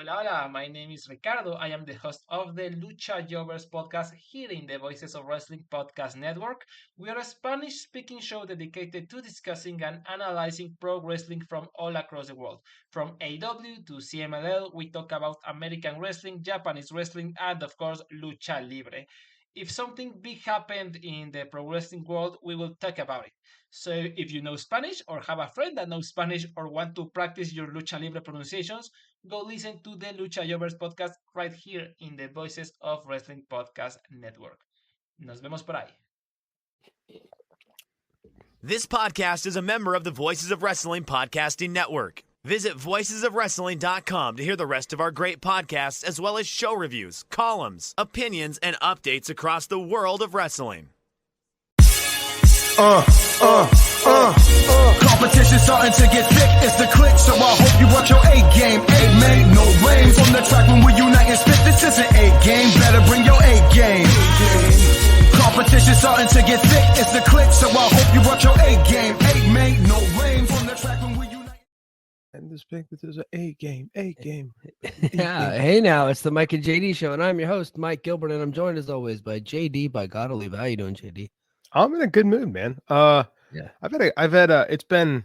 Hola, hola. My name is Ricardo. I am the host of the Lucha Jovers podcast here in the Voices of Wrestling podcast network. We are a Spanish speaking show dedicated to discussing and analyzing pro wrestling from all across the world. From AEW to CMLL, we talk about American wrestling, Japanese wrestling, and of course, Lucha Libre. If something big happened in the pro wrestling world, we will talk about it. So if you know Spanish or have a friend that knows Spanish or want to practice your Lucha Libre pronunciations, go listen to the Lucha Jovers podcast right here in the Voices of Wrestling Podcast Network. Nos vemos por ahí. This podcast is a member of the Voices of Wrestling Podcasting Network. Visit voicesofwrestling.com to hear the rest of our great podcasts, as well as show reviews, columns, opinions, and updates across the world of wrestling. Competition starting to get thick, it's the click, so I hope you watch your A game. A made no rain from the track when we unite and spit. This is an A game, better bring your A game. Competition starting to get thick, it's the click, so I hope you watch your A game. A made no rain from the track when we unite. And this big, this is an A game, A game. Yeah, hey now, it's the Mike and JD show, and I'm your host, Mike Gilbert, and I'm joined as always by JD by Gottlieb. How you doing, JD? I'm in a good mood, man. Yeah. It's been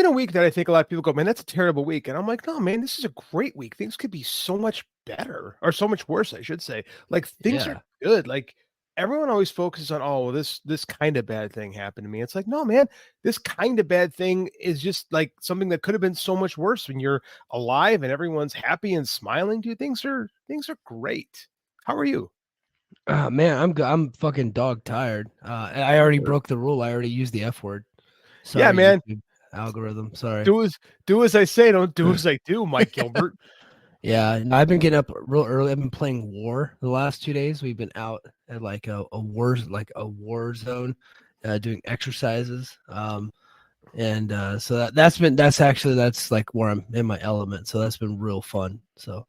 a week that I think a lot of people go, man, that's a terrible week. And I'm like, no, man, this is a great week. Things could be so much better, or so much worse, I should say. Like, things are good. Like, everyone always focuses on, oh, this kind of bad thing happened to me. It's like, no, man, this kind of bad thing is just like something that could have been so much worse. When you're alive and everyone's happy and smiling, dude, things are great. How are you? Man, I'm fucking dog tired. I already broke the rule. I already used the F word. Sorry, yeah, man. YouTube algorithm. Sorry. Do as I say, don't do as I do, Mike Gilbert. Yeah, I've been getting up real early. I've been playing War the last 2 days. We've been out at like a war zone, doing exercises. And so that's like where I'm in my element. So that's been real fun. So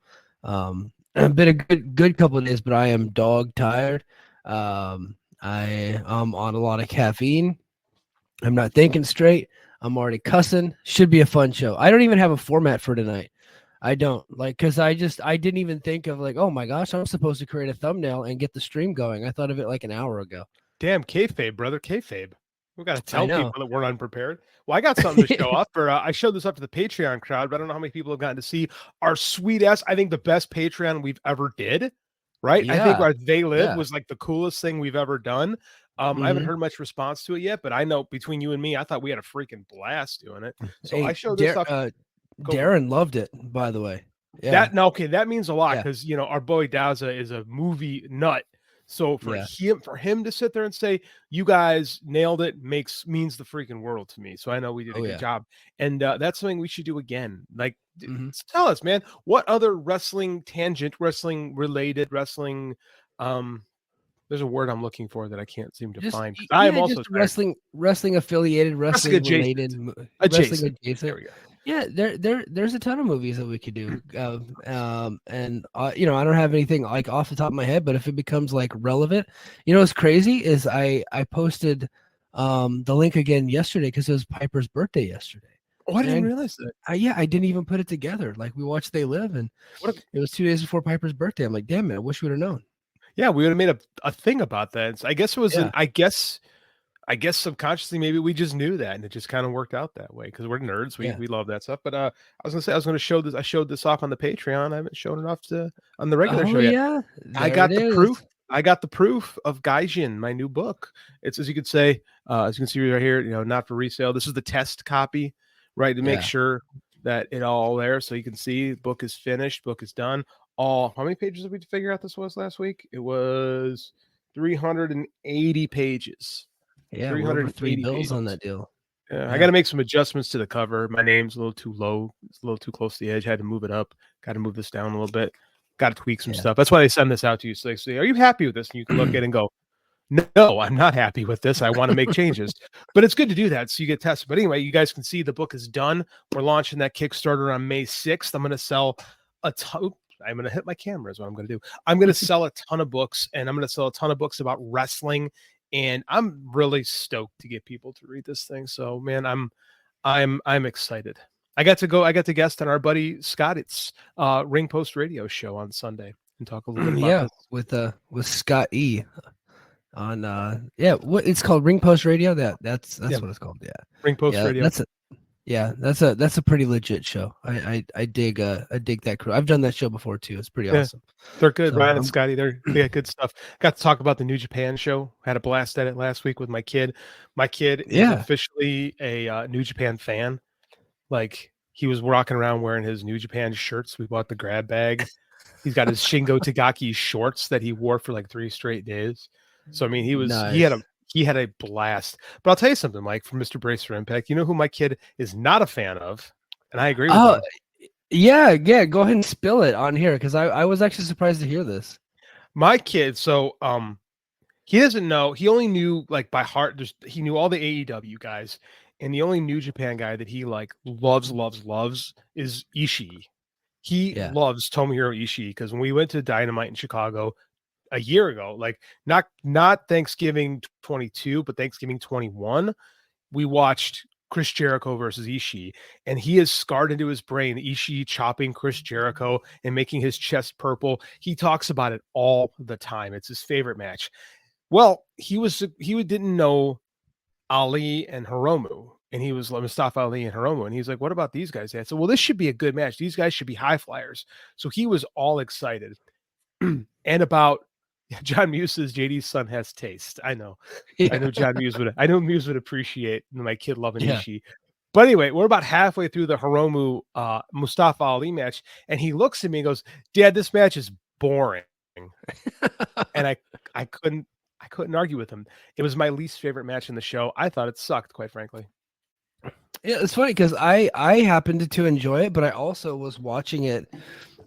it's been a good couple of days, but I am dog tired. I am on a lot of caffeine. I'm not thinking straight. I'm already cussing. Should be a fun show. I don't even have a format for tonight. I don't, like, because I didn't even think of, like, oh my gosh, I'm supposed to create a thumbnail and get the stream going. I thought of it like an hour ago. Damn, kayfabe, brother, kayfabe. We got to tell people that we're unprepared. Well, I got something to show up, or I showed this up to the Patreon crowd, but I don't know how many people have gotten to see our sweet ass, I think the best Patreon we've ever did, right? Yeah. I think where they live was like the coolest thing we've ever done. I haven't heard much response to it yet, but I know between you and me, I thought we had a freaking blast doing it. So hey, I showed this up. Darren loved it, by the way. Yeah. That means a lot, because you know our boy Daza is a movie nut. So for him to sit there and say you guys nailed it means the freaking world to me. So I know we did a good job, and that's something we should do again. Like, tell us, man, what other wrestling tangent, wrestling related, wrestling there's a word I'm looking for that I can't seem to find. I am also wrestling affiliated, wrestling related, wrestling adjacent. There we go. Yeah, there's a ton of movies that we could do, and you know, I don't have anything like off the top of my head, but if it becomes like relevant, you know, what's crazy is I posted the link again yesterday because it was Piper's birthday yesterday. Oh, I didn't realize that. I didn't even put it together. Like, we watched They Live, and it was 2 days before Piper's birthday. I'm like, damn, man, I wish we would have known. Yeah, we would have made a thing about that. So I guess it was I guess subconsciously maybe we just knew that, and it just kind of worked out that way because we're nerds. We love that stuff. But I was gonna show this. I showed this off on the Patreon. I haven't shown it off on the regular show yet. Yeah, I got the proof. I got the proof of Gaijin, my new book. It's, as you can say, as you can see right here, you know, not for resale. This is the test copy, right, to make sure that it all there, so you can see the book is finished, book is done. How many pages did we figure out this was last week? It was 380 pages. Yeah, 303 bills on that deal. Yeah, I got to make some adjustments to the cover. My name's a little too low. It's a little too close to the edge. Had to move it up. Got to move this down a little bit. Got to tweak some stuff. That's why they send this out to you. So they say, are you happy with this? And you can look at it and go, no, I'm not happy with this. I want to make changes. But it's good to do that so you get tested. But anyway, you guys can see the book is done. We're launching that Kickstarter on May 6th. I'm going to sell a ton. I'm going to hit my camera is what I'm going to do. I'm going to sell a ton of books, and I'm going to sell a ton of books about wrestling. And I'm really stoked to get people to read this thing. So, man, I'm excited. I got to guest on our buddy Scott's Ring Post Radio show on Sunday and talk a little bit about this. with Scott E on what it's called, Ring Post Radio. That's what it's called. Yeah, Ring Post Radio. That's a pretty legit show. I dig that crew. I've done that show before too. It's pretty awesome. They're good. Ryan and Scotty, they got good stuff. Got to talk about the New Japan show. Had a blast at it last week with my kid. My kid is officially a New Japan fan. Like, he was walking around wearing his New Japan shirts. We bought the grab bag. He's got his Shingo Tagaki shorts that he wore for like 3 straight days. So I mean, he had a blast. But I'll tell you something, Mike, from Mr. Bracer Impact. You know who my kid is not a fan of? And I agree with him. Yeah. Go ahead and spill it on here, because I was actually surprised to hear this. My kid, so he doesn't know. He only knew like by heart. He knew all the AEW guys, and the only New Japan guy that he like loves is Ishii. He loves Tomohiro Ishii, because when we went to Dynamite in Chicago a year ago, like not Thanksgiving 22, but Thanksgiving 21, we watched Chris Jericho versus Ishii, and he is scarred into his brain Ishii chopping Chris Jericho and making his chest purple. He talks about it all the time. It's his favorite match. Well, he didn't know Ali and Hiromu, and he was Mustafa Ali and Hiromu, and he's like, what about these guys? I said, well, this should be a good match. These guys should be high flyers. So he was all excited. And about John Muse says JD's son has taste. I know. I know John Muse would appreciate my kid loving Ishii. But anyway, we're about halfway through the Hiromu Mustafa Ali match, and he looks at me and goes, Dad, this match is boring. And I couldn't argue with him. It was my least favorite match in the show. I thought it sucked, quite frankly. Yeah, it's funny because I happened to enjoy it, but I also was watching it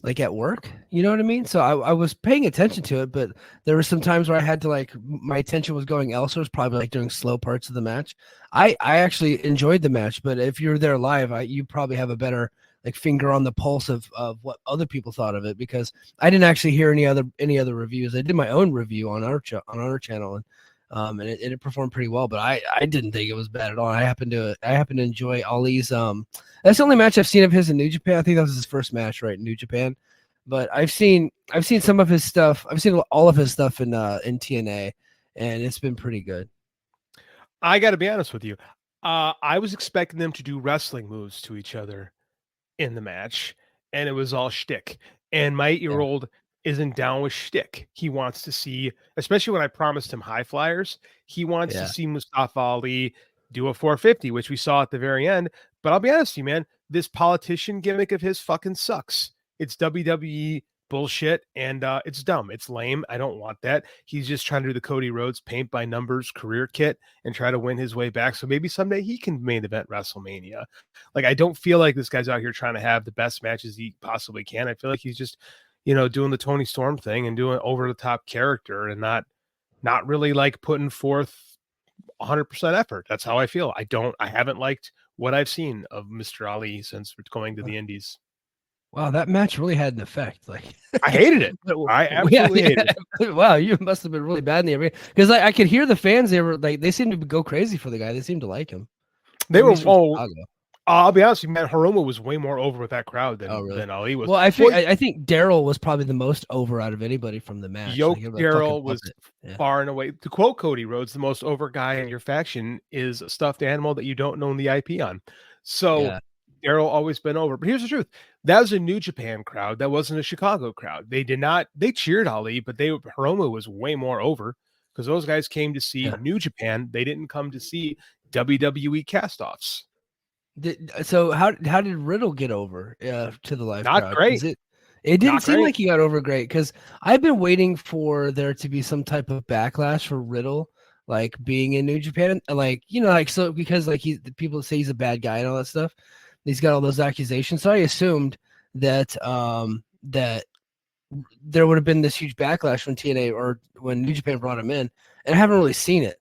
like at work. You know what I mean? So I was paying attention to it, but there were some times where I had to my attention was going elsewhere. It was probably like during slow parts of the match. I actually enjoyed the match, but if you're there live, you probably have a better finger on the pulse of what other people thought of it, because I didn't actually hear any other reviews. I did my own review on our channel, and it performed pretty well, but I didn't think it was bad at all. I happen to enjoy Ali's. That's the only match I've seen of his in New Japan. I think that was his first match, right, in New Japan. But I've seen some of his stuff. I've seen all of his stuff in TNA, and it's been pretty good. I got to be honest with you. I was expecting them to do wrestling moves to each other in the match, and it was all shtick. And my 8-year-old isn't down with shtick. He wants to see, especially when I promised him high flyers, he wants to see Mustafa Ali do a 450, which we saw at the very end. But I'll be honest with you, man, this politician gimmick of his fucking sucks. It's WWE bullshit, and it's dumb. It's lame. I don't want that. He's just trying to do the Cody Rhodes paint by numbers career kit and try to win his way back. So maybe someday he can main event WrestleMania. Like, I don't feel like this guy's out here trying to have the best matches he possibly can. I feel like he's just, doing the Tony Storm thing and doing over the top character and not really putting forth 100% effort. That's how I feel. I haven't liked what I've seen of Mr. Ali since going to the Indies. Wow, that match really had an effect. I hated it. I absolutely hated it. Wow, you must have been really bad in the arena, because I could hear the fans. They seemed to go crazy for the guy. They seemed to like him. They were. I'll be honest with you, man. Hiromu was way more over with that crowd than Ali was. Well, I think Daryl was probably the most over out of anybody from the match. Daryl was far and away. To quote Cody Rhodes, the most over guy in your faction is a stuffed animal that you don't own the IP on. So Daryl always been over. But here's the truth. That was a New Japan crowd. That wasn't a Chicago crowd. They cheered Ali, but Hiromu was way more over, because those guys came to see New Japan. They didn't come to see WWE castoffs. So how did Riddle get over to the live crowd? Not great. It didn't seem like he got over great, because I've been waiting for there to be some type of backlash for Riddle, being in New Japan, because people say he's a bad guy and all that stuff. He's got all those accusations. So I assumed that that there would have been this huge backlash when TNA or when New Japan brought him in, and I haven't really seen it.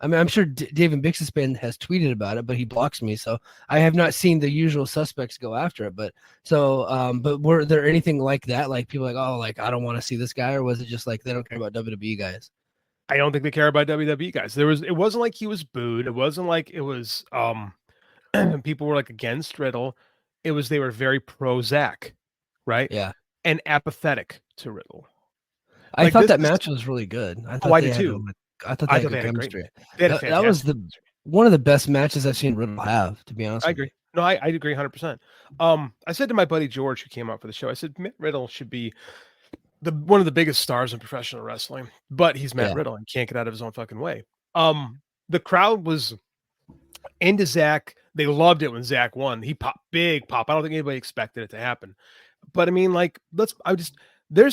I'm sure David Bixenspan has tweeted about it, but he blocks me, so I have not seen the usual suspects go after it. But were there anything like that? People I don't want to see this guy, or was it just they don't care about WWE guys? I don't think they care about WWE guys. It wasn't like he was booed. It wasn't like it was people were like against Riddle, it was they were very pro Zach, right? Yeah. And apathetic to Riddle. I Like, thought this that is- match was really good. I Oh, thought I they did had too. I thought I they thought had good they had a great chemistry. They had a That was fantastic one of the best matches I've seen Riddle have, to be honest I with you. agree. No, I agree 100%. I said to my buddy George, who came out for the show, I said Matt Riddle should be one of the biggest stars in professional wrestling, but he's Matt Yeah. Riddle and can't get out of his own fucking way. The crowd was into Zach. They loved it when Zach won. He popped, big pop. I don't think anybody expected it to happen. But I mean, like, there's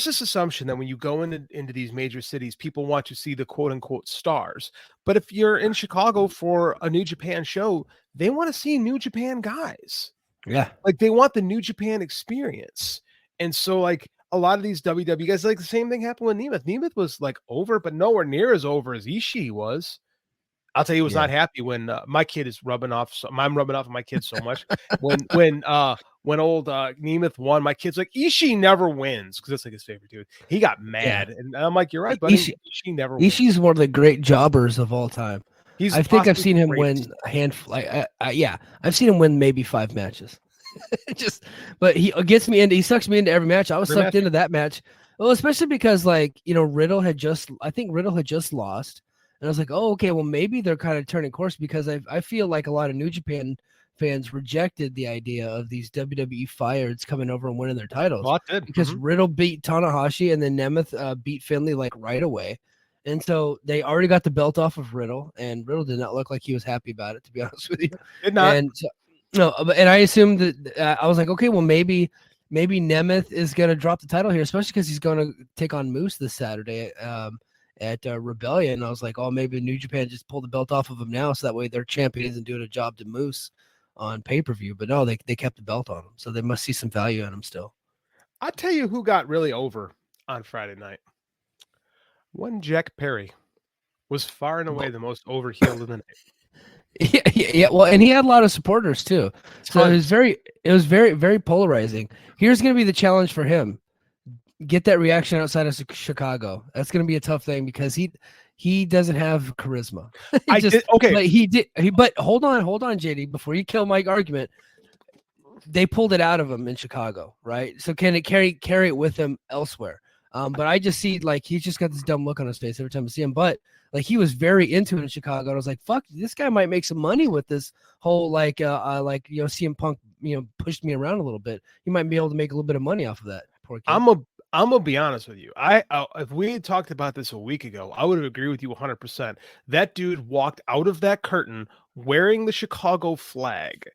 this assumption that when you go into these major cities, people want to see the quote unquote stars. But if you're in Chicago for a New Japan show, they want to see New Japan guys. Yeah. Like, they want the New Japan experience. And so, like, a lot of these WWE guys, like, the same thing happened with Nemeth. Nemeth was like over, but nowhere near as over as Ishii was. I'll tell you, he was not happy when my kid is rubbing off. I'm rubbing off on my kid so much. when old Nemeth won, my kid's like, Ishii never wins, because that's like his favorite dude. He got mad, and I'm like, you're right, buddy. Ishii never wins. Ishii's one of the great jobbers of all time. I think I've seen him win a handful. I've seen him win maybe 5 matches. But he gets me into. He sucks me into every match. I was sucked into that match. Well, especially because Riddle had just lost. And I was like, oh, okay, well, maybe they're kind of turning course, because I feel like a lot of New Japan fans rejected the idea of these WWE Fireds coming over and winning their titles. Well, did. Because Riddle beat Tanahashi and then Nemeth beat Finlay like right away. And so they already got the belt off of Riddle, and Riddle did not look like he was happy about it, to be honest with you. Did not. And so, and I assumed that I was like, okay, well, maybe Nemeth is going to drop the title here, especially because he's going to take on Moose this Saturday. At Rebellion. I was like, oh, maybe New Japan just pull the belt off of him now, so that way their champion isn't doing a job to Moose on pay-per-view. But no, they kept the belt on him, so they must see some value in him still. I'll tell you who got really over on Friday night. One Jack Perry was far and away the most over heel of the night. Yeah. Well, and he had a lot of supporters too, so it was very, very polarizing. Here's going to be the challenge for him. Get that reaction outside of Chicago. That's going to be a tough thing, because he doesn't have charisma. But hold on, JD, before you kill my argument. They pulled it out of him in Chicago, right? So can it carry it with him elsewhere? But I just see, like, he's just got this dumb look on his face every time I see him. But like, he was very into it in Chicago, and I was like, fuck, this guy might make some money with this whole CM Punk, pushed me around a little bit. He might be able to make a little bit of money off of that. Poor kid. I'm gonna be honest with you. If we had talked about this a week ago, I would have agreed with you 100%. That dude walked out of that curtain wearing the Chicago flag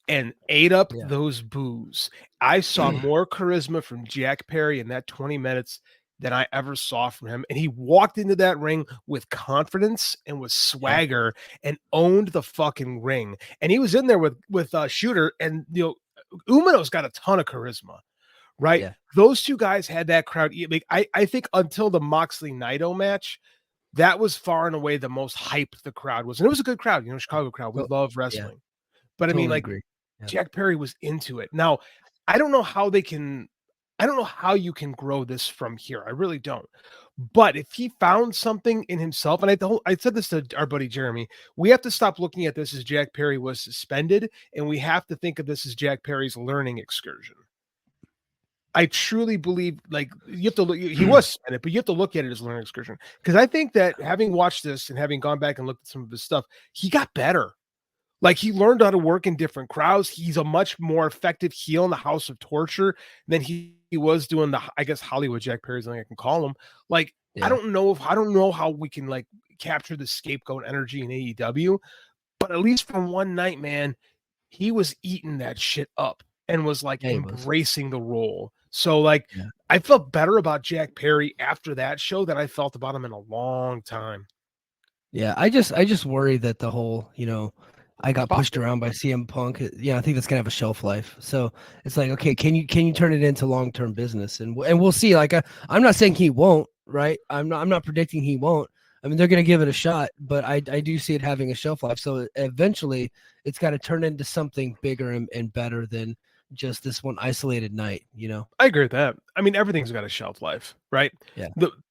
and ate up those boos. I saw more charisma from Jack Perry in that 20 minutes than I ever saw from him. And he walked into that ring with confidence and with swagger and owned the fucking ring. And he was in there with Shooter, and Umino's got a ton of charisma. Right. Yeah. Those two guys had that crowd. Like, I think until the Moxley Naito match, that was far and away the most hyped the crowd was. And it was a good crowd, Chicago crowd. We love wrestling. Yeah. But totally, I mean, like, Jack Perry was into it. Now, I don't know how you can grow this from here. I really don't. But if he found something in himself, and I said this to our buddy Jeremy, we have to stop looking at this as Jack Perry was suspended, and we have to think of this as Jack Perry's learning excursion. I truly believe, like, you have to look, he was suspended, but you have to look at it as a learning excursion. Because I think that having watched this and having gone back and looked at some of his stuff, he got better. Like, he learned how to work in different crowds. He's a much more effective heel in the House of Torture than he was doing the, I guess, Hollywood Jack Perry is something I can call him. Like, I don't know how we can, like, capture the scapegoat energy in AEW, but at least from one night, man, he was eating that shit up and was like embracing the role. So, like, I felt better about Jack Perry after that show than I felt about him in a long time. Yeah, I just worry that the whole, I got pushed around by CM Punk. I think that's gonna have a shelf life. So it's like, okay, can you turn it into long-term business? And we'll see. Like, I'm not saying he won't, right? I'm not predicting he won't. I mean, they're gonna give it a shot, but I do see it having a shelf life. So eventually, it's got to turn into something bigger and better than just this one isolated night. I agree with that. I mean, everything's got a shelf life, right? Yeah.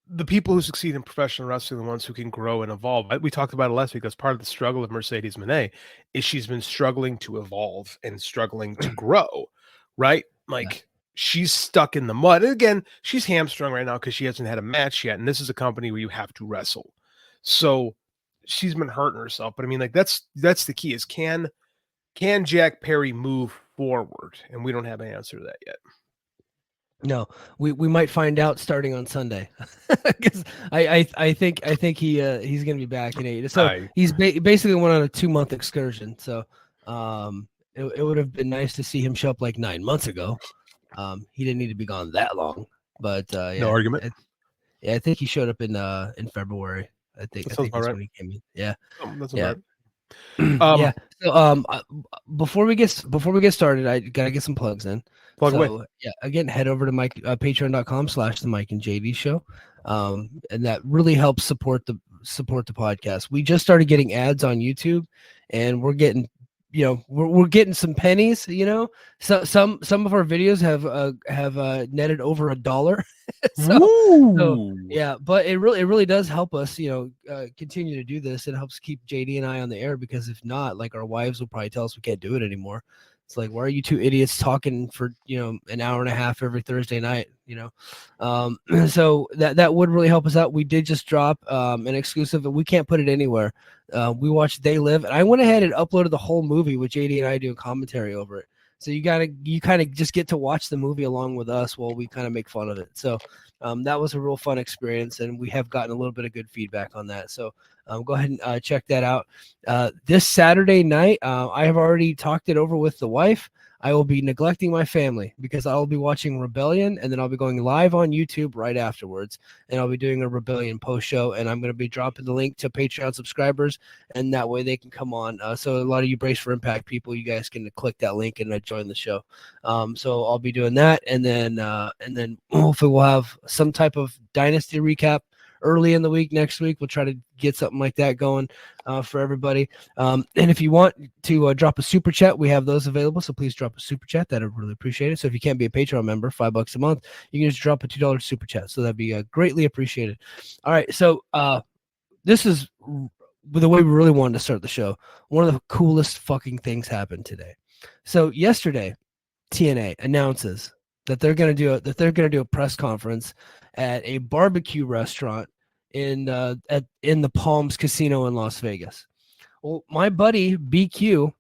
the people who succeed in professional wrestling are the ones who can grow and evolve. We talked about it last week, because part of the struggle of Mercedes Moné is she's been struggling to evolve and struggling to grow, right? Like, she's stuck in the mud. And again, she's hamstrung right now because she hasn't had a match yet. And this is a company where you have to wrestle. So she's been hurting herself. But I mean, like, that's the key, is can Jack Perry move forward? And we don't have an answer to that yet. No, we might find out starting on Sunday, because I think he's gonna be back in 8. So he's basically went on a 2-month excursion. So it would have been nice to see him show up like 9 months ago. He didn't need to be gone that long, but no argument. I think he showed up in February. I think that's when he came in. Yeah, that's yeah. Yeah. So before we get started, I gotta get some plugs in. Plug away. Yeah, again, head over to patreon.com/the Mike and JD show. And that really helps support the podcast. We just started getting ads on YouTube, and we're getting, we're getting some pennies, So some of our videos have netted over $1. so yeah, but it really does help us, continue to do this. It helps keep JD and I on the air, because if not, like, our wives will probably tell us we can't do it anymore. It's like, why are you two idiots talking for, an hour and a half every Thursday night, So that would really help us out. We did just drop an exclusive, and we can't put it anywhere. We watched They Live, and I went ahead and uploaded the whole movie with JD and I doing commentary over it. So you kind of just get to watch the movie along with us while we kind of make fun of it. So that was a real fun experience, and we have gotten a little bit of good feedback on that. So go ahead and check that out. This Saturday night, I have already talked it over with the wife. I will be neglecting my family, because I'll be watching Rebellion, and then I'll be going live on YouTube right afterwards, and I'll be doing a Rebellion post show, and I'm going to be dropping the link to Patreon subscribers, and that way they can come on. So a lot of you Brace for Impact people, you guys can click that link and join the show. So I'll be doing that, and then hopefully we'll have some type of Dynasty recap early in the week next week. We'll try to get something like that going for everybody. And if you want to drop a super chat, we have those available. So please drop a super chat. That'd really appreciate it. So if you can't be a Patreon member, $5 a month, you can just drop a $2 super chat. So that'd be greatly appreciated. All right. So this is the way we really wanted to start the show. One of the coolest fucking things happened today. So yesterday, TNA announces that they're going to do a press conference at a barbecue restaurant in the Palms Casino in Las Vegas. Well, my buddy BQ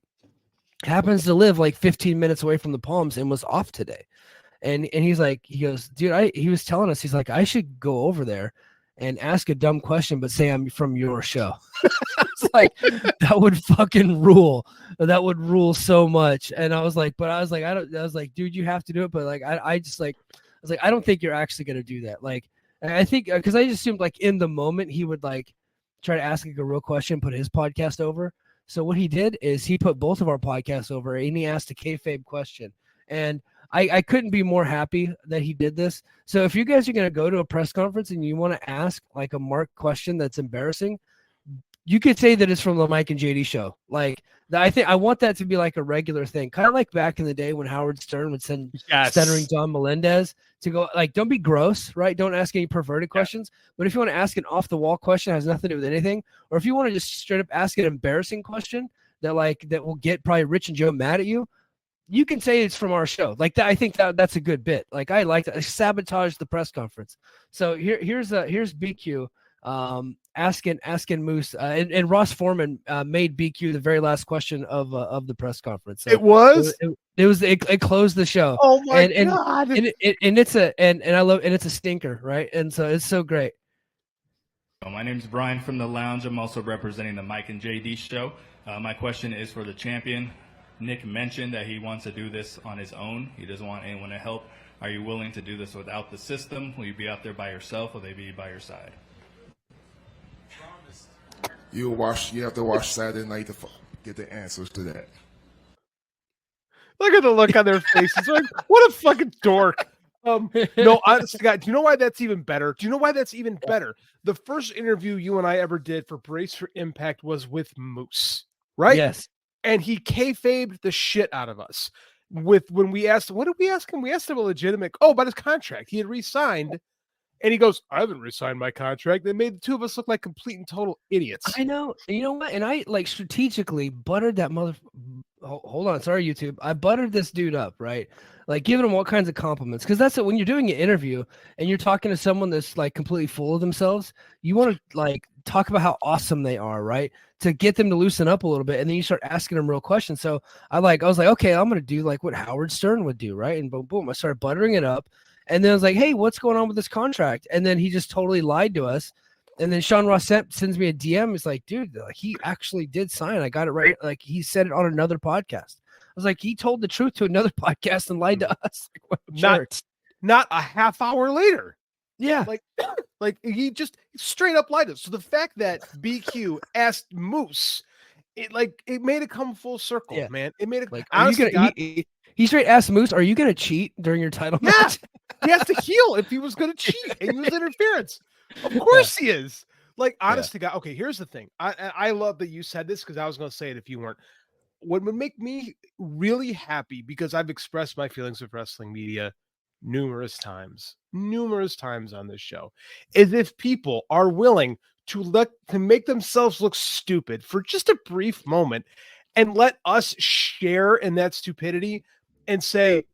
happens to live like 15 minutes away from the Palms and was off today. And he goes, dude, he was telling us, he's like, I should go over there and ask a dumb question, but say I'm from your show. It's like, that would fucking rule. That would rule so much. And I was like, dude, you have to do it. But like, I was like, I don't think you're actually going to do that. Like, I think, because I just assumed like in the moment he would like try to ask like a real question, put his podcast over. So what he did is he put both of our podcasts over, and he asked a kayfabe question. And I couldn't be more happy that he did this. So if you guys are going to go to a press conference and you want to ask like a Mark question that's embarrassing, you could say that it's from the Mike and JD show. Like, I want that to be like a regular thing, kind of like back in the day when Howard Stern would send stuttering John Melendez to go, like, don't be gross, right? Don't ask any perverted questions. But if you want to ask an off the wall question that has nothing to do with anything, or if you want to just straight up ask an embarrassing question that will get probably Rich and Joe mad at you, you can say it's from our show. Like that, I think that's a good bit. Like, I like that. I sabotage the press conference. So here's BQ. Asking Moose and Ross Foreman made BQ the very last question of the press conference. So it closed the show. Oh my god! And it's a stinker, right? And so it's so great. My name's Brian from the Lounge. I'm also representing the Mike and JD show. My question is for the champion. Nick mentioned that he wants to do this on his own. He doesn't want anyone to help. Are you willing to do this without the system? Will you be out there by yourself? Will they be by your side? You have to watch Saturday night to get the answers to that. Look at the look on their faces. Like, what a fucking dork. No, honestly, God, do you know why that's even better? The first interview you and I ever did for Brace for Impact was with Moose, right? Yes. And he kayfabed the shit out of us when we asked, what did we ask him? We asked him a legitimate, about his contract. He had re-signed. And he goes, I haven't resigned my contract. They made the two of us look like complete and total idiots. I know. You know what? And I like strategically buttered that mother. Hold on. Sorry, YouTube. I buttered this dude up, right? Like giving him all kinds of compliments. Because that's it. When you're doing an interview and you're talking to someone that's like completely full of themselves, you want to like talk about how awesome they are, right? To get them to loosen up a little bit. And then you start asking them real questions. So I was like, okay, I'm going to do like what Howard Stern would do, right? And boom, boom. I started buttering it up. And then I was like, hey, what's going on with this contract? And then he just totally lied to us. And then Sean Ross sends me a DM. He's like, dude, he actually did sign. I got it right. Like he said it on another podcast. I was like, he told the truth to another podcast and lied to us. Like, not a half hour later. Yeah. Like he just straight up lied to us. So the fact that BQ asked Moose, it made it come full circle, man. It made it like, he straight asked Moose, are you going to cheat during your title match? He has to heel if he was going to cheat and use interference. Of course he is. Like, honest to God. Okay, here's the thing. I love that you said this because I was going to say it if you weren't. What would make me really happy, because I've expressed my feelings of wrestling media numerous times on this show, is if people are willing to make themselves look stupid for just a brief moment and let us share in that stupidity and say,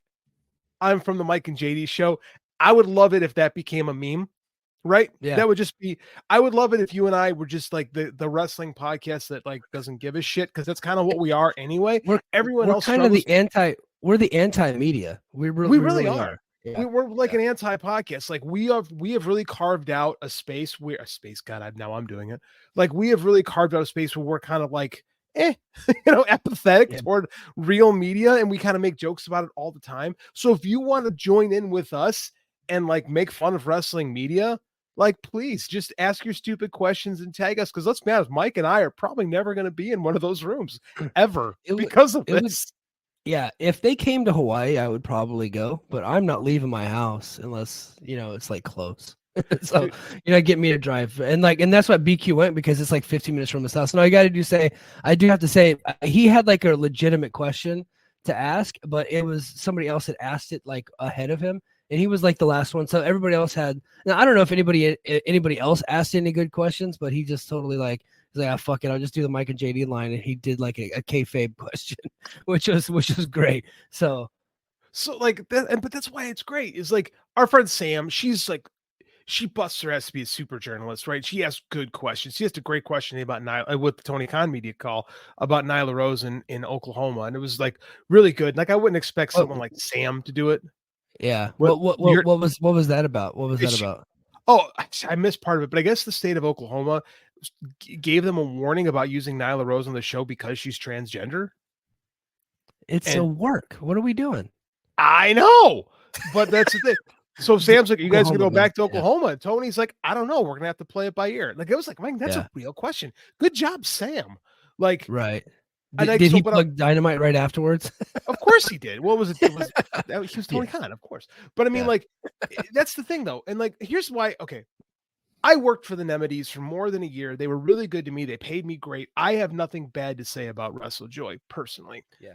I'm from the Mike and JD show. I would love it if that became a meme, right? Yeah. That would just be, I would love it if you and I were just like the wrestling podcast that like doesn't give a shit, because that's kind of what we are anyway. Everyone else kind of we're the anti-media. We really are. Yeah. We're like an anti-podcast. Like we have really carved out a space where now I'm doing it. Like we have really carved out a space where we're kind of like, apathetic toward real media, and we kind of make jokes about it all the time. So if you want to join in with us and like make fun of wrestling media, like please just ask your stupid questions and tag us, because let's be honest, Mike and I are probably never going to be in one of those rooms ever because of this. Yeah, if they came to Hawaii, I would probably go, but I'm not leaving my house unless it's like close. So get me to drive, and that's what BQ went, because it's like 15 minutes from his house. No, I do have to say he had like a legitimate question to ask, but it was somebody else that asked it like ahead of him, and he was like the last one. So everybody else had. Now I don't know if anybody else asked any good questions, but he just totally like. He's like, fuck it, I'll just do the Mike and JD line, and he did like a kayfabe question, which was great. So like that, but that's why it's great. Is like our friend Sam, she's like. She busts her ass to be a super journalist, right? She asks good questions. She asked a great question about Nyla with the Tony Khan media call about Nyla Rose in Oklahoma. And it was like really good. Like I wouldn't expect someone like Sam to do it. Yeah. What was that about? What was that about? Oh, I missed part of it, but I guess the state of Oklahoma gave them a warning about using Nyla Rose on the show because she's transgender. It's a work. What are we doing? I know, but that's the thing. So Sam's like, you guys can go back to Oklahoma. And Tony's like, I don't know. We're going to have to play it by ear. Like, it was like, man, that's a real question. Good job, Sam. Like, right. Did he plug Dynamite right afterwards? Of course he did. What was it? He was Tony Khan, of course. But I mean, like, that's the thing, though. And like, here's why. Okay. I worked for the Nemedies for more than a year. They were really good to me. They paid me great. I have nothing bad to say about WrestleJoy personally. Yeah.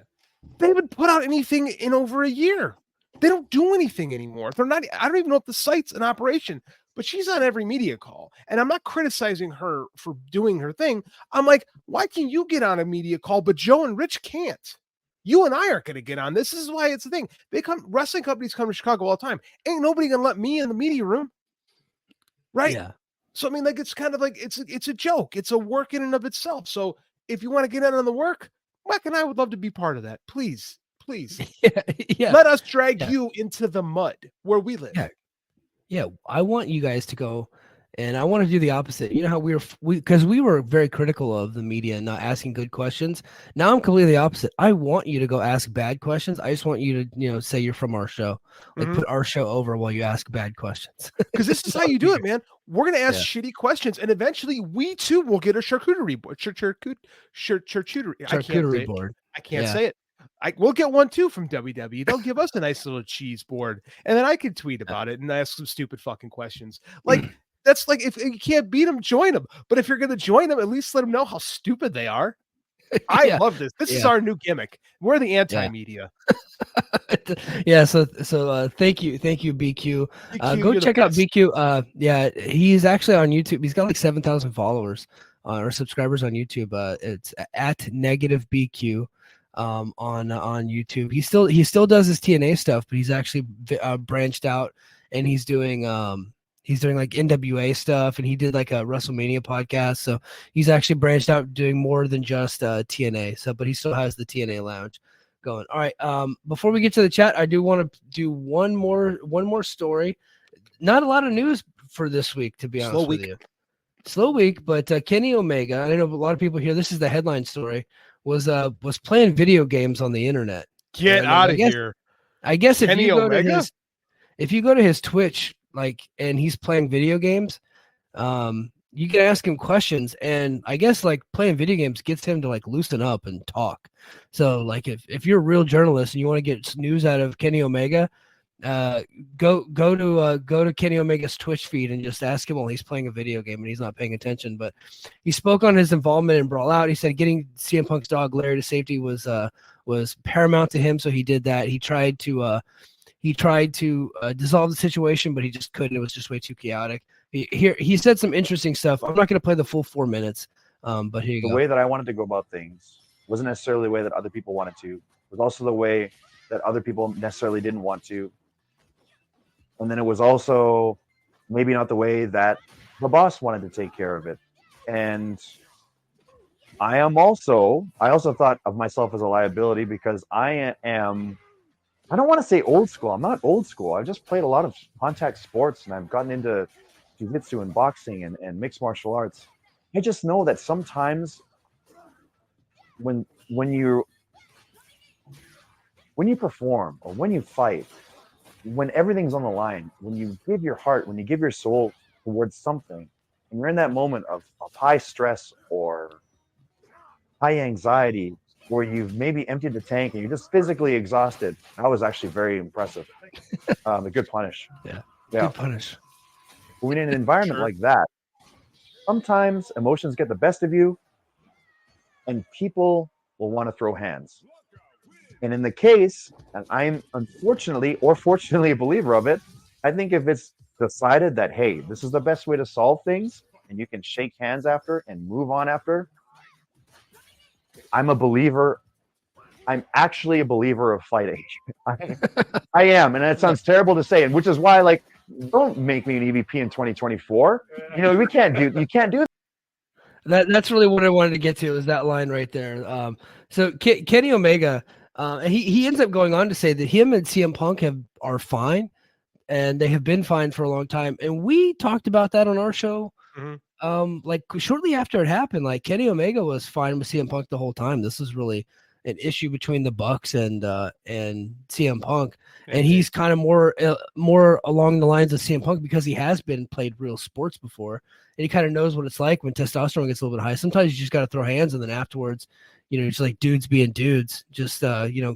They haven't put out anything in over a year. They don't do anything anymore. They're not. I don't even know if the site's in operation, but she's on every media call. And I'm not criticizing her for doing her thing. I'm like, why can you get on a media call, but Joe and Rich can't? You and I aren't going to get on this. This is why it's a thing. Wrestling companies come to Chicago all the time. Ain't nobody going to let me in the media room. Right? Yeah. So, I mean, like, it's kind of like, it's a joke. It's a work in and of itself. So if you want to get in on the work, Mike and I would love to be part of that. Please. Yeah. Let us drag you into the mud where we live. Yeah. I want you guys to go, and I want to do the opposite. You know how because we were very critical of the media and not asking good questions. Now I'm completely the opposite. I want you to go ask bad questions. I just want you to, say you're from our show, like put our show over while you ask bad questions. Because this is how you do it, man. We're going to ask shitty questions, and eventually we too will get a charcuterie board. Charcuterie board. I can't say it. We'll get one too from WWE. They'll give us a nice little cheese board, and then I can tweet about it and ask some stupid fucking questions. Like that's like, if you can't beat them, join them. But if you're going to join them, at least let them know how stupid they are. I love this. This is our new gimmick. We're the anti-media. Yeah, so thank you BQ. BQ, Go you're the check out best. BQ. Yeah, he's actually on YouTube. He's got like 7,000 followers or subscribers on YouTube. It's at negative BQ on YouTube. He still does his TNA stuff, but he's actually branched out, and he's doing like NWA stuff, and he did like a WrestleMania podcast. So he's actually branched out doing more than just TNA. So, but he still has the TNA Lounge going. All right. Before we get to the chat, I do want to do one more story. Not a lot of news for this week, to be honest with you. Slow week, but Kenny Omega, I know a lot of people here. This is the headline story. Was playing video games on the internet. Get out of here. I guess if Kenny you go Omega? to his Twitch, like, and he's playing video games, you can ask him questions, and I guess like playing video games gets him to like loosen up and talk. So like if you're a real journalist and you want to get news out of Kenny Omega, go to Kenny Omega's Twitch feed and just ask him while he's playing a video game and he's not paying attention. But he spoke on his involvement in Brawl Out. He said getting CM Punk's dog Larry to safety was paramount to him, so he did that. He tried to dissolve the situation, but he just couldn't. It was just way too chaotic. He said some interesting stuff. I'm not going to play the full 4 minutes, but here you go. The way that I wanted to go about things wasn't necessarily the way that other people wanted to. It was also the way that other people necessarily didn't want to. And then it was also maybe not the way that the boss wanted to take care of it. And I also thought of myself as a liability because I don't want to say old school. I'm not old school. I've just played a lot of contact sports, and I've gotten into jiu-jitsu and boxing and mixed martial arts. I just know that sometimes when you perform or when you fight, when everything's on the line, when you give your heart, when you give your soul towards something, and you're in that moment of high stress or high anxiety, where you've maybe emptied the tank and you're just physically exhausted. That was actually very impressive. A good punish. Yeah. Good punish. When in an environment like that, sometimes emotions get the best of you and people will want to throw hands. And in the case, and I'm unfortunately or fortunately a believer of it, I think if it's decided that, hey, this is the best way to solve things and you can shake hands after and move on after, I'm a believer. I'm actually a believer of fighting. I am. And that sounds terrible to say, and which is why, like, don't make me an EVP in 2024. You can't do that. That's really what I wanted to get to, is that line right there. So Kenny Omega, he ends up going on to say that him and CM Punk are fine, and they have been fine for a long time. And we talked about that on our show. Mm-hmm. Like shortly after it happened, like Kenny Omega was fine with CM Punk the whole time. This is really an issue between the Bucks and CM Punk, and he's kind of more along the lines of CM Punk because he has played real sports before, and he kind of knows what it's like when testosterone gets a little bit high. Sometimes you just got to throw hands, and then afterwards, just like dudes being dudes, just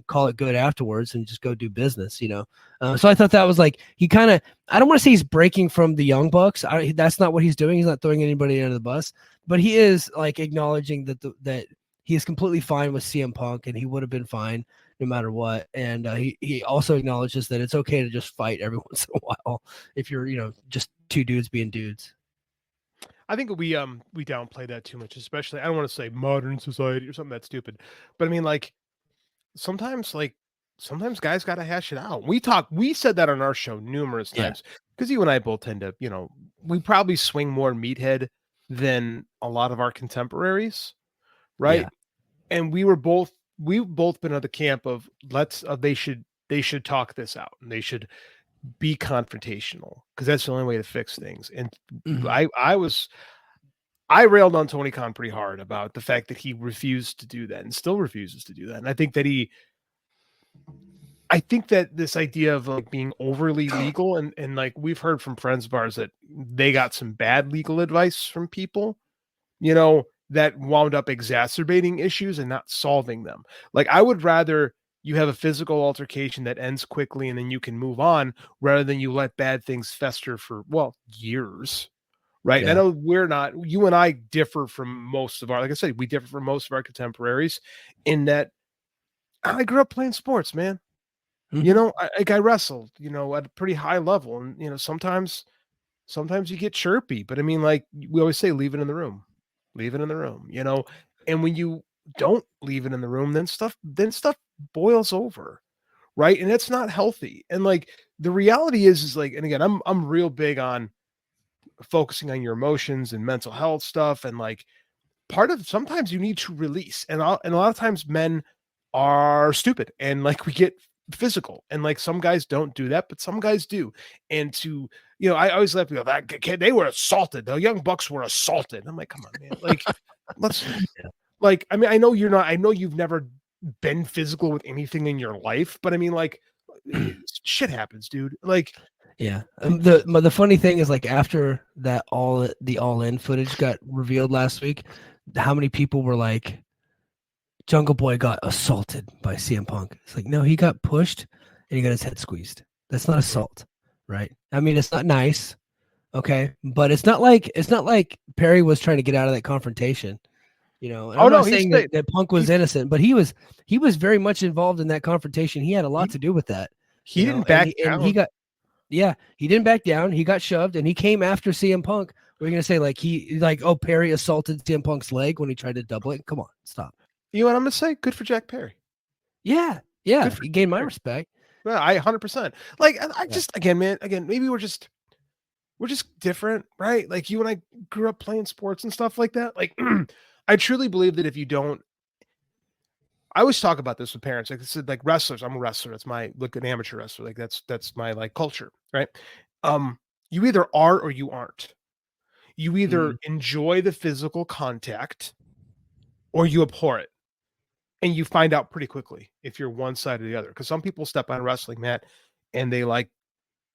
call it good afterwards and just go do business. So I thought that was like he kind of, I don't want to say he's breaking from the Young Bucks. That's not what he's doing. He's not throwing anybody under the bus, but he is like acknowledging that he is completely fine with CM Punk, and he would have been fine no matter what. And he also acknowledges that it's okay to just fight every once in a while if you're just two dudes being dudes. I think we downplay that too much, especially, I don't want to say modern society or something that's stupid, but I mean, like sometimes guys got to hash it out. We said that on our show numerous times because you and I both tend to, we probably swing more meathead than a lot of our contemporaries. Right. Yeah. And we've both been of the camp of they should talk this out, and they should be confrontational because that's the only way to fix things. And I railed on Tony Khan pretty hard about the fact that he refused to do that and still refuses to do that. And I think that this idea of like being overly legal and like we've heard from friends of ours that they got some bad legal advice from people, that wound up exacerbating issues and not solving them. Like I would rather you have a physical altercation that ends quickly and then you can move on rather than you let bad things fester for, years. Right. Yeah. And I know you and I differ from most of like I said, we differ from most of our contemporaries in that I grew up playing sports, man. You know, I wrestled, you know, at a pretty high level, and you know, sometimes you get chirpy, but I mean, like we always say, leave it in the room, leave it in the room, you know. And when you don't leave it in the room, then stuff boils over, right? And it's not healthy. And like the reality is like, and again, I'm real big on focusing on your emotions and mental health stuff, and like part of sometimes you need to release, and a lot of times men are stupid and like we get physical, and like some guys don't do that, but some guys do. And to, you know, I always let people go, that kid, they were assaulted, the Young Bucks were assaulted. I'm like, come on, man, like let's like, I mean, I know you've never been physical with anything in your life, but I mean, like shit happens, dude. Like, yeah. The funny thing is, like, after that the All In footage got revealed last week, how many people were like, Jungle Boy got assaulted by CM Punk? It's like, no, he got pushed and he got his head squeezed. That's not assault, right? I mean, it's not nice, okay, but it's not like Perry was trying to get out of that confrontation, you know. And I'm not saying that Punk was innocent, but he was very much involved in that confrontation. He had a lot to do with that. He didn't back down. And he didn't back down. He got shoved and he came after CM Punk. We're gonna say oh, Perry assaulted CM Punk's leg when he tried to double it. Come on, stop. You know what I'm gonna say? Good for Jack Perry. Yeah. He gained my respect. Well, I 100%. Like, I just again, maybe we're just different, right? Like you and I grew up playing sports and stuff like that. Like, I truly believe that if you don't, I always talk about this with parents. Like I said, like wrestlers, I'm a wrestler. It's my an amateur wrestler. Like that's my like culture, right? You either are or you aren't. You either enjoy the physical contact or you abhor it. And you find out pretty quickly if you're one side or the other. Because some people step on a wrestling mat and they like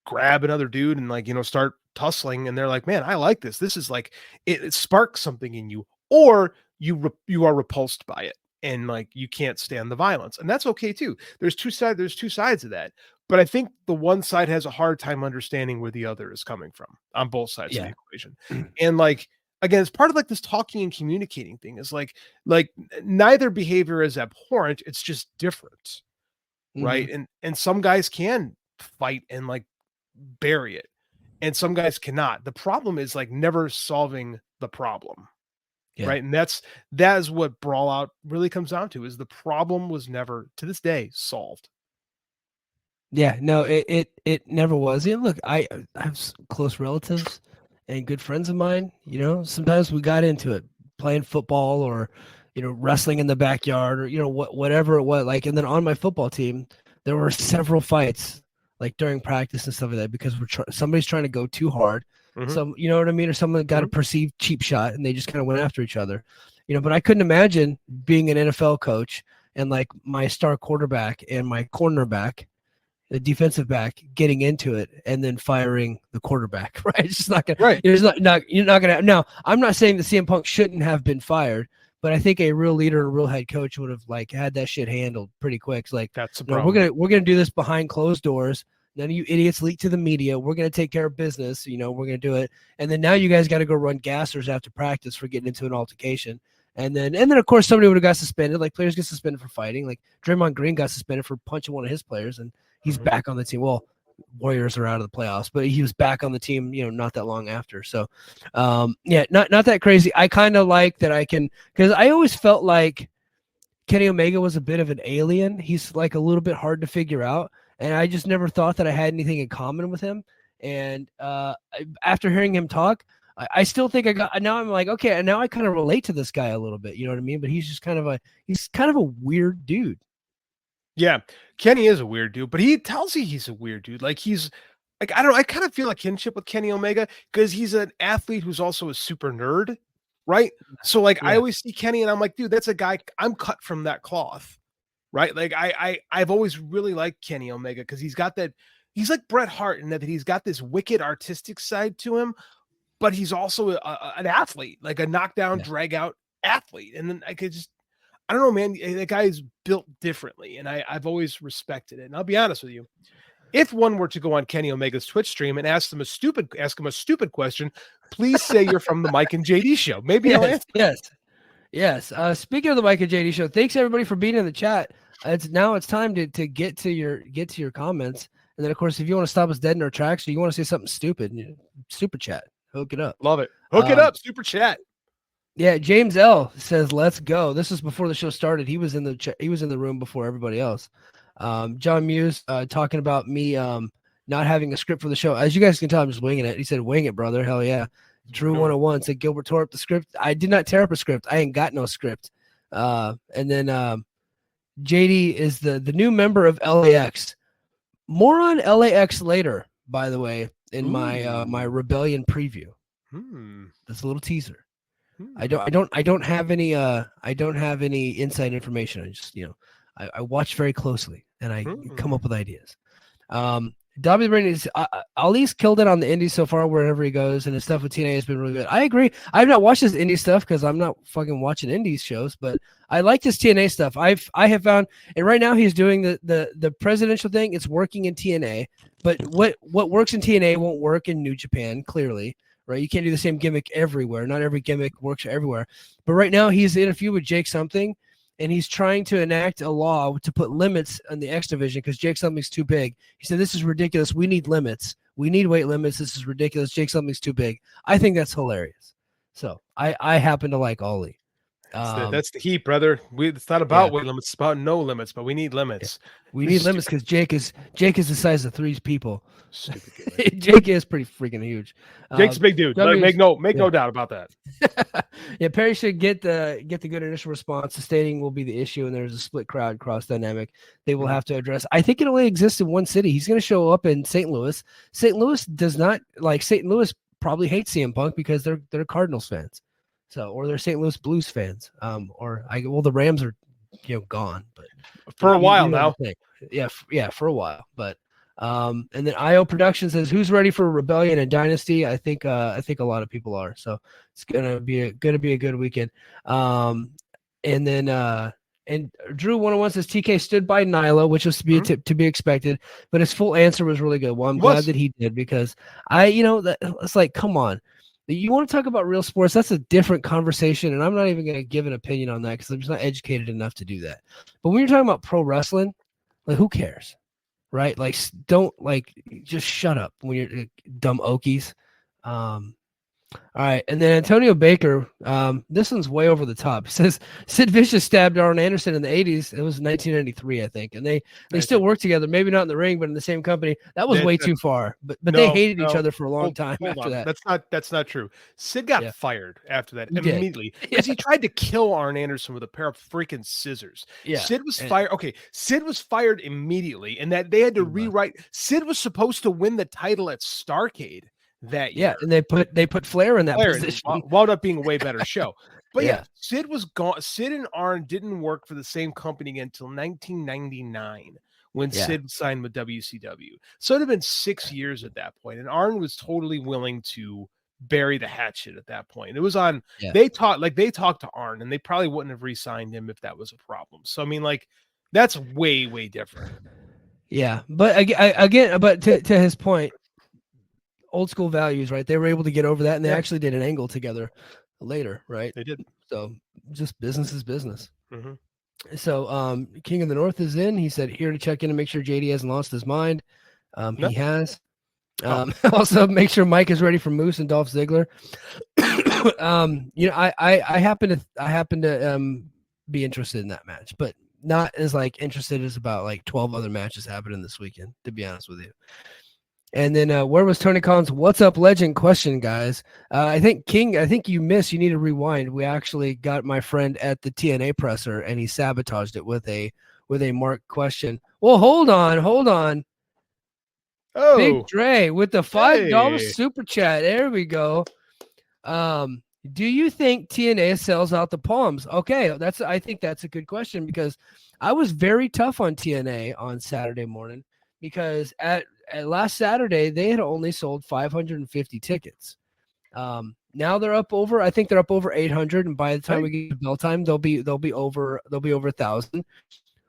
grab another dude and like, you know, start tussling. And they're like, man, I like this. This is like, it sparks something in you. Or you are repulsed by it. And like, you can't stand the violence. And that's okay too. There's two sides of that. But I think the one side has a hard time understanding where the other is coming from on both sides of the equation. And like, again, it's part of like this talking and communicating thing is like neither behavior is abhorrent. It's just different. Right. And some guys can fight and like bury it. And some guys cannot. The problem is like never solving the problem. Yeah. Right. And that is what Brawl Out really comes down to, is the problem was never to this day solved. Yeah, no, it never was. Yeah, look, I have close relatives and good friends of mine. You know, sometimes we got into it playing football or, you know, wrestling in the backyard or, you know, whatever it was. Like, and then on my football team, there were several fights like during practice and stuff like that because somebody's trying to go too hard. Some, you know what I mean? Or someone got a perceived cheap shot and they just kind of went after each other, you know. But I couldn't imagine being an NFL coach and like my star quarterback and my cornerback, the defensive back, getting into it and then firing the quarterback, right? It's just not gonna. Right. You're not gonna. Now, I'm not saying that CM Punk shouldn't have been fired, but I think a real leader, a real head coach would have like had that shit handled pretty quick. It's like, that's we're gonna do this behind closed doors. None of you idiots leak to the media. We're going to take care of business. You know, we're going to do it. And then now you guys got to go run gassers after practice for getting into an altercation. And then of course, somebody would have got suspended. Like players get suspended for fighting. Like Draymond Green got suspended for punching one of his players, and he's back on the team. Well, Warriors are out of the playoffs, but he was back on the team, you know, not that long after. So, yeah, not that crazy. I kind of like that because I always felt like Kenny Omega was a bit of an alien. He's like a little bit hard to figure out. And I just never thought that I had anything in common with him. And after hearing him talk, I still think now I'm like, okay, and now I kind of relate to this guy a little bit. You know what I mean? But he's just kind of a weird dude. Yeah, Kenny is a weird dude, but he tells you he's a weird dude. Like he's like, I don't know. I kind of feel like kinship with Kenny Omega because he's an athlete who's also a super nerd. Right. So like, I always see Kenny and I'm like, dude, that's a guy. I'm cut from that cloth. Right. Like I've always really liked Kenny Omega because he's got that. He's like Bret Hart in that he's got this wicked artistic side to him, but he's also an athlete, like a knockdown, drag out athlete. And then I don't know, man, that guy is built differently. And I've always respected it. And I'll be honest with you. If one were to go on Kenny Omega's Twitch stream and ask him a stupid question, please say you're from the Mike and JD show. Maybe I'll answer. Yes. Speaking of the Mike and JD show, thanks everybody for being in the chat. it's time to get to your comments. And then, of course, if you want to stop us dead in our tracks or you want to say something stupid, super chat, hook it up. Love it. Hook it up. Super chat. Yeah, James L says, "Let's go." This was before the show started. He was in the room before everybody else. John Muse talking about me not having a script for the show. As you guys can tell, I'm just winging it. He said, "Wing it, brother." Hell yeah. Drew 101 said, "Gilbert tore up the script." I did not tear up a script. I ain't got no script. And then JD is the new member of LAX. More on LAX later, by the way, in my Rebellion preview. That's a little teaser. I don't have any inside information. I just I watch very closely and I come up with ideas. W. Brady is Ali's killed it on the indies so far wherever he goes, and his stuff with TNA has been really good. I agree. I've not watched his indie stuff because I'm not fucking watching indies shows, but I like his TNA stuff. I have found, and right now he's doing the presidential thing. It's working in TNA, but what works in TNA won't work in New Japan, clearly. Right, you can't do the same gimmick everywhere. Not every gimmick works everywhere. But right now, he's in a feud with Jake Something, and he's trying to enact a law to put limits on the X division because Jake Something's too big. He said, "This is ridiculous. We need limits. We need weight limits. This is ridiculous. Jake Something's too big." I think that's hilarious. So I happen to like Ollie. That's the heat, brother. It's not about weight limits; it's about no limits. But we need limits. We need limits because Jake is the size of 3 people. Jake is pretty freaking huge. Jake's a big dude. Make no doubt about that. Yeah, Perry should get the good initial response. The stadium will be the issue, and there's a split crowd cross dynamic they will have to address. I think it only exists in one city. He's going to show up in St. Louis. St. Louis does not like St. Louis. Probably hates CM Punk because they're Cardinals fans. So, or they're St. Louis Blues fans. The Rams are, gone, but for a while now. Yeah, for a while. But, and then IO Production says, "Who's ready for Rebellion and Dynasty?" I think a lot of people are. So it's gonna be a good weekend. And then and Drew 101 says TK stood by Nyla, which was to be expected, but his full answer was really good. Well, I'm glad that he did because it's like, come on. You want to talk about real sports? That's a different conversation, and I'm not even going to give an opinion on that because I'm just not educated enough to do that. But when you're talking about pro wrestling, like, who cares, right? Like, don't just shut up when you're dumb Okies. All right, and then Antonio Baker, this one's way over the top. It says Sid Vicious stabbed Arn Anderson in the 80s. It was 1993, I think, and they still work together. Maybe not in the ring, but in the same company. That was way too far. But they hated each other for a long time after that. That's not true. Sid got fired after that immediately because he tried to kill Arn Anderson with a pair of freaking scissors. Yeah, Sid was fired. Okay, Sid was fired immediately, and that they had to rewrite. Sid was supposed to win the title at Starrcade that year. And they put Flair in that position. Wound up being a way better show. But Sid was gone. Sid and Arn didn't work for the same company again until 1999 when Sid signed with WCW. So it'd have been 6 years at that point, and Arn was totally willing to bury the hatchet at that point. It was on. They talked to Arn, and they probably wouldn't have re-signed him if that was a problem. So I mean, that's way different. Yeah, but again, but to his point. Old school values, right? They were able to get over that, and they actually did an angle together later, right? They did. So just business is business. Mm-hmm. So King of the North is in. He said, here to check in and make sure JD hasn't lost his mind. He has. Also, make sure Mike is ready for Moose and Dolph Ziggler. I happen to be interested in that match, but not as interested as about 12 other matches happening this weekend, to be honest with you. And then where was Tony Khan's "What's up, legend?" question, guys? I think you missed. You need to rewind. We actually got my friend at the TNA presser, and he sabotaged it with a marked question. Well, hold on. Oh, Big Dre with the $5 super chat. There we go. Do you think TNA sells out the Palms? Okay, I think that's a good question because I was very tough on TNA on Saturday morning because at last Saturday, they had only sold 550 tickets. Now they're up over. I think they're up over 800, and by the time we get to bell time, they'll be over 1,000.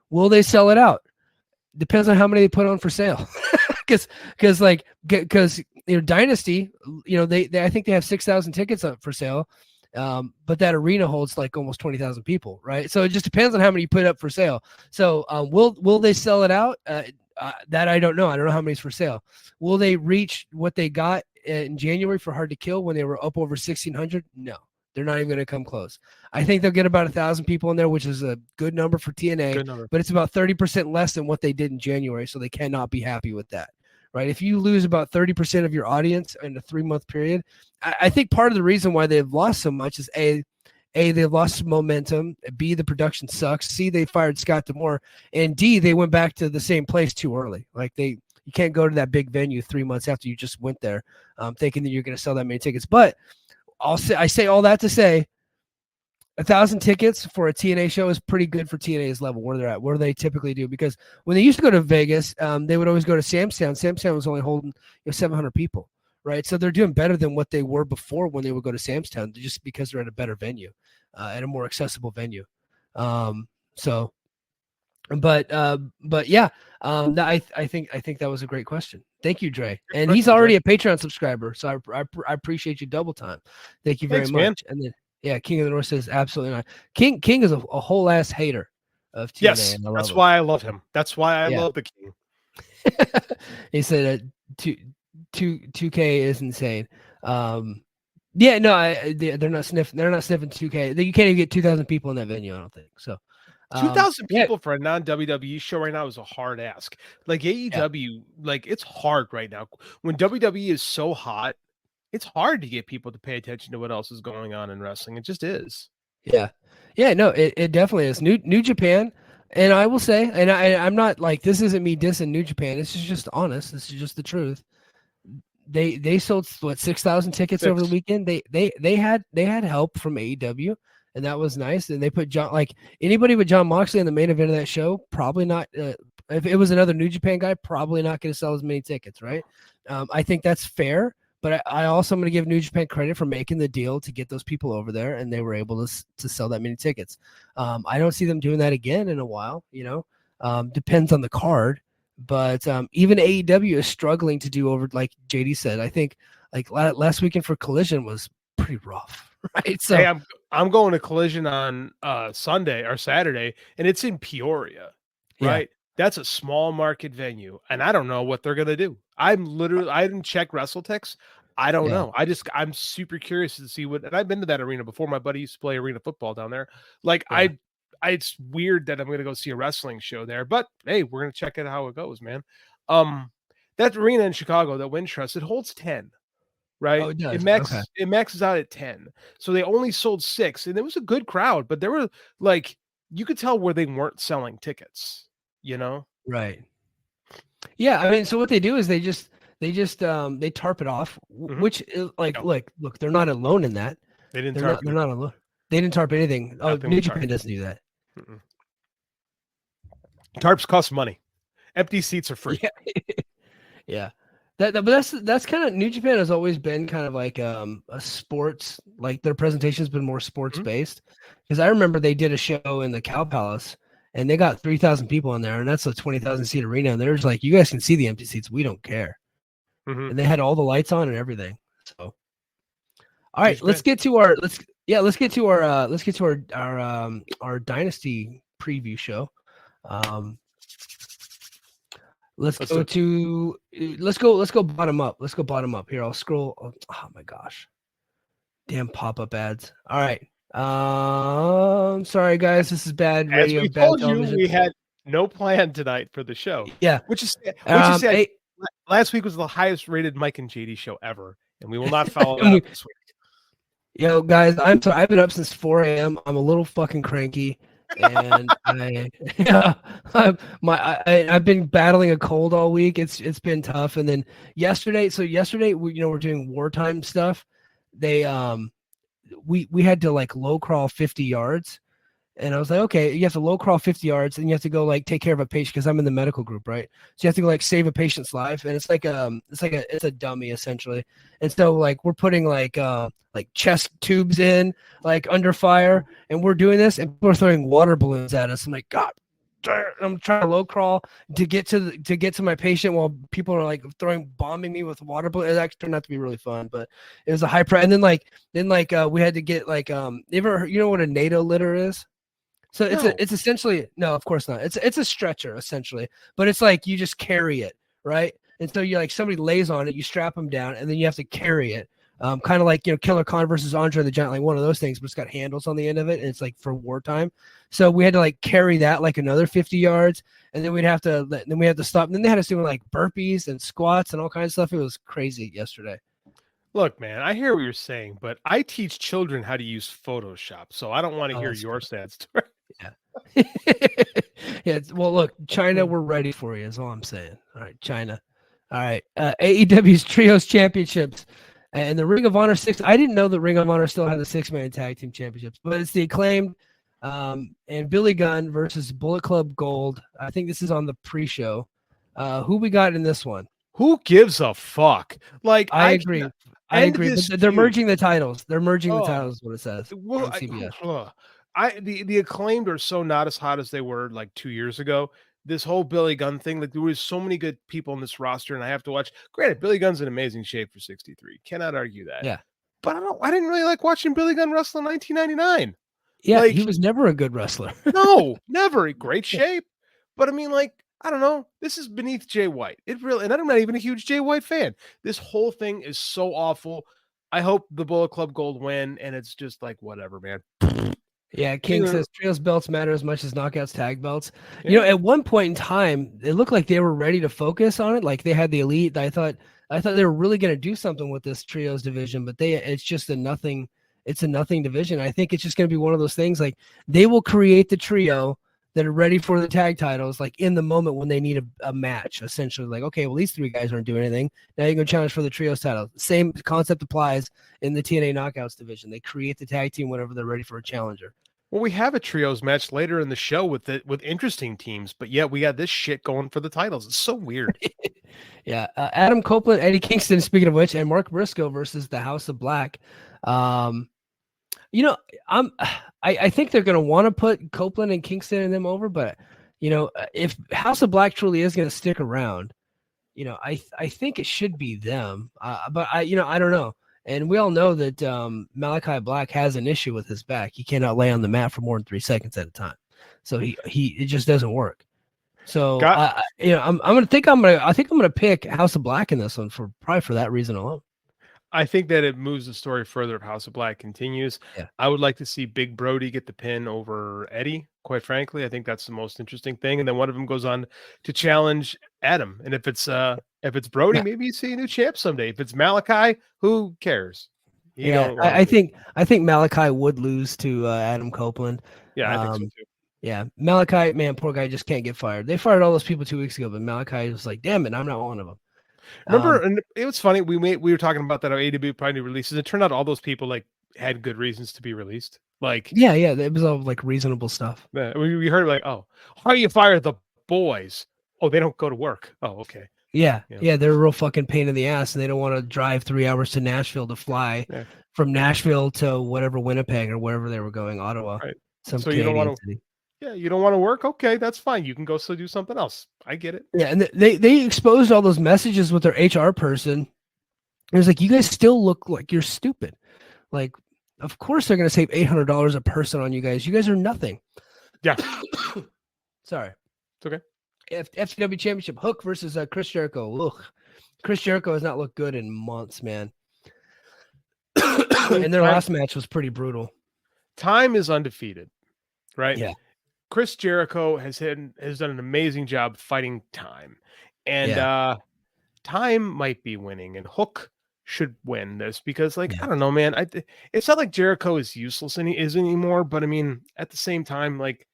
Will they sell it out? Depends on how many they put on for sale. Because Dynasty, I think they have 6,000 tickets up for sale. But that arena holds like almost 20,000 people, right? So it just depends on how many you put up for sale. So will they sell it out? That I don't know. I don't know how many's for sale. Will they reach what they got in January for Hard to Kill when they were up over 1,600? No, they're not even going to come close. I think they'll get about 1,000 people in there, which is a good number for TNA, but it's about 30% less than what they did in January. So they cannot be happy with that, right? If you lose about 30% of your audience in a 3-month period, I think part of the reason why they've lost so much is A, they've lost momentum. B, the production sucks. C, they fired Scott D'Amore. And D, they went back to the same place too early. Like you can't go to that big venue 3 months after you just went there, thinking that you're going to sell that many tickets. But I say all that to say 1,000 tickets for a TNA show is pretty good for TNA's level where they're at. What do they typically do? Because when they used to go to Vegas, they would always go to Sam's Town. Sam's Town was only holding 700 people, right? So they're doing better than what they were before when they would go to Sam's Town, just because they're at a better venue, at a more accessible venue. But yeah, I think that was a great question. Thank you, Dre. And he's already a Patreon subscriber, so I appreciate you double time. Thank you very much. Man. And then King of the North says absolutely not. King is a whole ass hater of TNA. Yes, that's why I love him. That's why I love the King. He said 2K is insane. They're not sniffing 2K. You can't even get 2,000 people in that venue, I don't think. So 2,000 people for a non-WWE show right now is a hard ask. Like AEW, like it's hard right now. When WWE is so hot, it's hard to get people to pay attention to what else is going on in wrestling. It just is. Yeah. No, it definitely is. New Japan, and I will say, and I'm not like, this isn't me dissing New Japan. This is just honest. This is just the truth. They sold 6,000 tickets over the weekend. They had help from AEW. And that was nice. And they put anybody with John Moxley in the main event of that show, probably not. If it was another New Japan guy, probably not going to sell as many tickets, right? I think that's fair. But I also am going to give New Japan credit for making the deal to get those people over there, and they were able to sell that many tickets. I don't see them doing that again in a while. Depends on the card. But even AEW is struggling to do over, like JD said. I think like last weekend for Collision was pretty rough. Right. So hey, I'm going to Collision on Sunday or Saturday, and it's in Peoria, right? That's a small market venue, and I don't know what they're gonna do. I didn't check WrestleTix. I don't know. I'm super curious to see what. And I've been to that arena before. My buddy used to play arena football down there. Like it's weird that I'm gonna go see a wrestling show there, but hey, we're gonna check out how it goes, man. That arena in Chicago, that Wintrust, it holds 10. Right. Oh, it maxes out at 10. So they only sold 6, and it was a good crowd, but there were like, you could tell where they weren't selling tickets, Right. Yeah. I mean, so what they do is they tarp it off, which is like, look, they're not alone in that. They didn't tarp. They're not alone. They didn't tarp anything. New Japan doesn't do that. Tarps cost money. Empty seats are free. Yeah. But that's kind of, New Japan has always been kind of like a sports, like their presentation has been more sports based. Because I remember they did a show in the Cow Palace, and they got 3,000 people in there, and that's a 20,000 seat arena. And they're just like, you guys can see the empty seats, we don't care. And they had all the lights on and everything. So, all right, let's get to our Dynasty preview show. Let's go bottom up. Let's go bottom up here. I'll scroll. Oh my gosh. Damn pop-up ads. All right. Sorry guys, this is bad radio. As we bad told television. you, we had no plan tonight for the show. Yeah. Which is last week was the highest rated Mike and JD show ever, and we will not follow that up this week. Yo, guys, I've been up since 4 a.m. I'm a little fucking cranky. And I've been battling a cold all week. It's been tough. And then yesterday we're doing wartime stuff. They we had to like low crawl 50 yards, and I was like, okay, you have to low crawl 50 yards, and you have to go like take care of a patient, because I'm in the medical group, right? So you have to go like save a patient's life, and it's a dummy essentially. And so like we're putting like chest tubes in like under fire, and we're doing this, and people are throwing water balloons at us. I'm like, God, I'm trying to low crawl to get to my patient while people are like bombing me with water balloons. It actually turned out to be really fun, but it was a high price. And then we had to get you know what a NATO litter is? So it's essentially, no, of course not. It's a stretcher essentially, but it's like you just carry it, right? And so you're like, somebody lays on it, you strap them down, and then you have to carry it. Kind of like, Killer Khan versus Andre the Giant, like one of those things, but it's got handles on the end of it, and it's like for wartime. So we had to like carry that like another 50 yards, and then we had to stop. And then they had us doing like burpees and squats and all kinds of stuff. It was crazy yesterday. Look, man, I hear what you're saying, but I teach children how to use Photoshop, so I don't want to hear your sad story. Yeah. Yeah. Well, look, China, we're ready for you, is all I'm saying. All right, China. All right. AEW's Trios Championships and the Ring of Honor 6. I didn't know that Ring of Honor still had the 6-man tag team championships, but it's the Acclaimed and Billy Gunn versus Bullet Club Gold. I think this is on the pre-show. Who we got in this one? Who gives a fuck? Like, I agree. I agree. But they're merging the titles. They're merging the titles, is what it says. Well, the Acclaimed are so not as hot as they were like 2 years ago. This whole Billy Gunn thing, like there was so many good people in this roster, and I have to watch. Granted, Billy Gunn's in amazing shape for 63. Cannot argue that. Yeah. But I didn't really like watching Billy Gunn wrestle in 1999. Yeah, he was never a good wrestler. No, never. Great shape. But I mean, like, I don't know. This is beneath Jay White. It really, and I'm not even a huge Jay White fan. This whole thing is so awful. I hope the Bullet Club Gold win, and it's just like, whatever, man. Yeah, King says Trios belts matter as much as Knockouts tag belts. Yeah. At one point in time, it looked like they were ready to focus on it. Like they had the Elite. I thought they were really going to do something with this Trios division, but it's just a nothing. It's a nothing division. I think it's just going to be one of those things. Like they will create the trio that are ready for the tag titles, like in the moment when they need a match. Essentially, like, okay, well, these three guys aren't doing anything. Now you're going to challenge for the Trios title. Same concept applies in the TNA Knockouts division. They create the tag team whenever they're ready for a challenger. Well, we have a trios match later in the show with interesting teams, but yet we got this shit going for the titles. It's so weird. Yeah, Adam Copeland, Eddie Kingston, speaking of which, and Mark Briscoe versus the House of Black. I think they're going to want to put Copeland and Kingston and them over, but if House of Black truly is going to stick around, I think it should be them. But I don't know. And we all know that Malachi Black has an issue with his back. He cannot lay on the mat for more than 3 seconds at a time. So it just doesn't work. So I think I'm gonna pick House of Black in this one for that reason alone. I think that it moves the story further if House of Black continues. Yeah. I would like to see Big Brody get the pin over Eddie, quite frankly. I think that's the most interesting thing. And then one of them goes on to challenge Adam. And if it's Brody, maybe you see a new champ someday. If it's Malachi, who cares? I think Malachi would lose to Adam Copeland. Yeah, I think so too. Yeah, Malachi, man, poor guy just can't get fired. They fired all those people 2 weeks ago, but Malachi was like, damn it, I'm not one of them. Remember, and it was funny. We were talking about that on AEW probably releases. It turned out all those people like had good reasons to be released. Like, yeah, it was all like reasonable stuff. We heard like, oh, how do you fire the boys? Oh, they don't go to work. Oh, okay. Yeah, they're a real fucking pain in the ass, and they don't want to drive 3 hours to Nashville to fly from Nashville to whatever Winnipeg or wherever they were going, Ottawa. Right. So Canadian you don't want to. Yeah, you don't want to work? Okay, that's fine. You can go do something else. I get it. Yeah, and they exposed all those messages with their HR person. It was like, you guys still look like you're stupid. Like, of course they're going to save $800 a person on you guys. You guys are nothing. Yeah. Sorry. It's okay. FTW Championship, Hook versus Chris Jericho. Ugh. Chris Jericho has not looked good in months, man. And their last match was pretty brutal. Time is undefeated, right? Yeah. Chris Jericho has done an amazing job fighting Time, and Time might be winning, and Hook should win this because, like, I don't know, man. It's not like Jericho is useless anymore, but I mean, at the same time, like,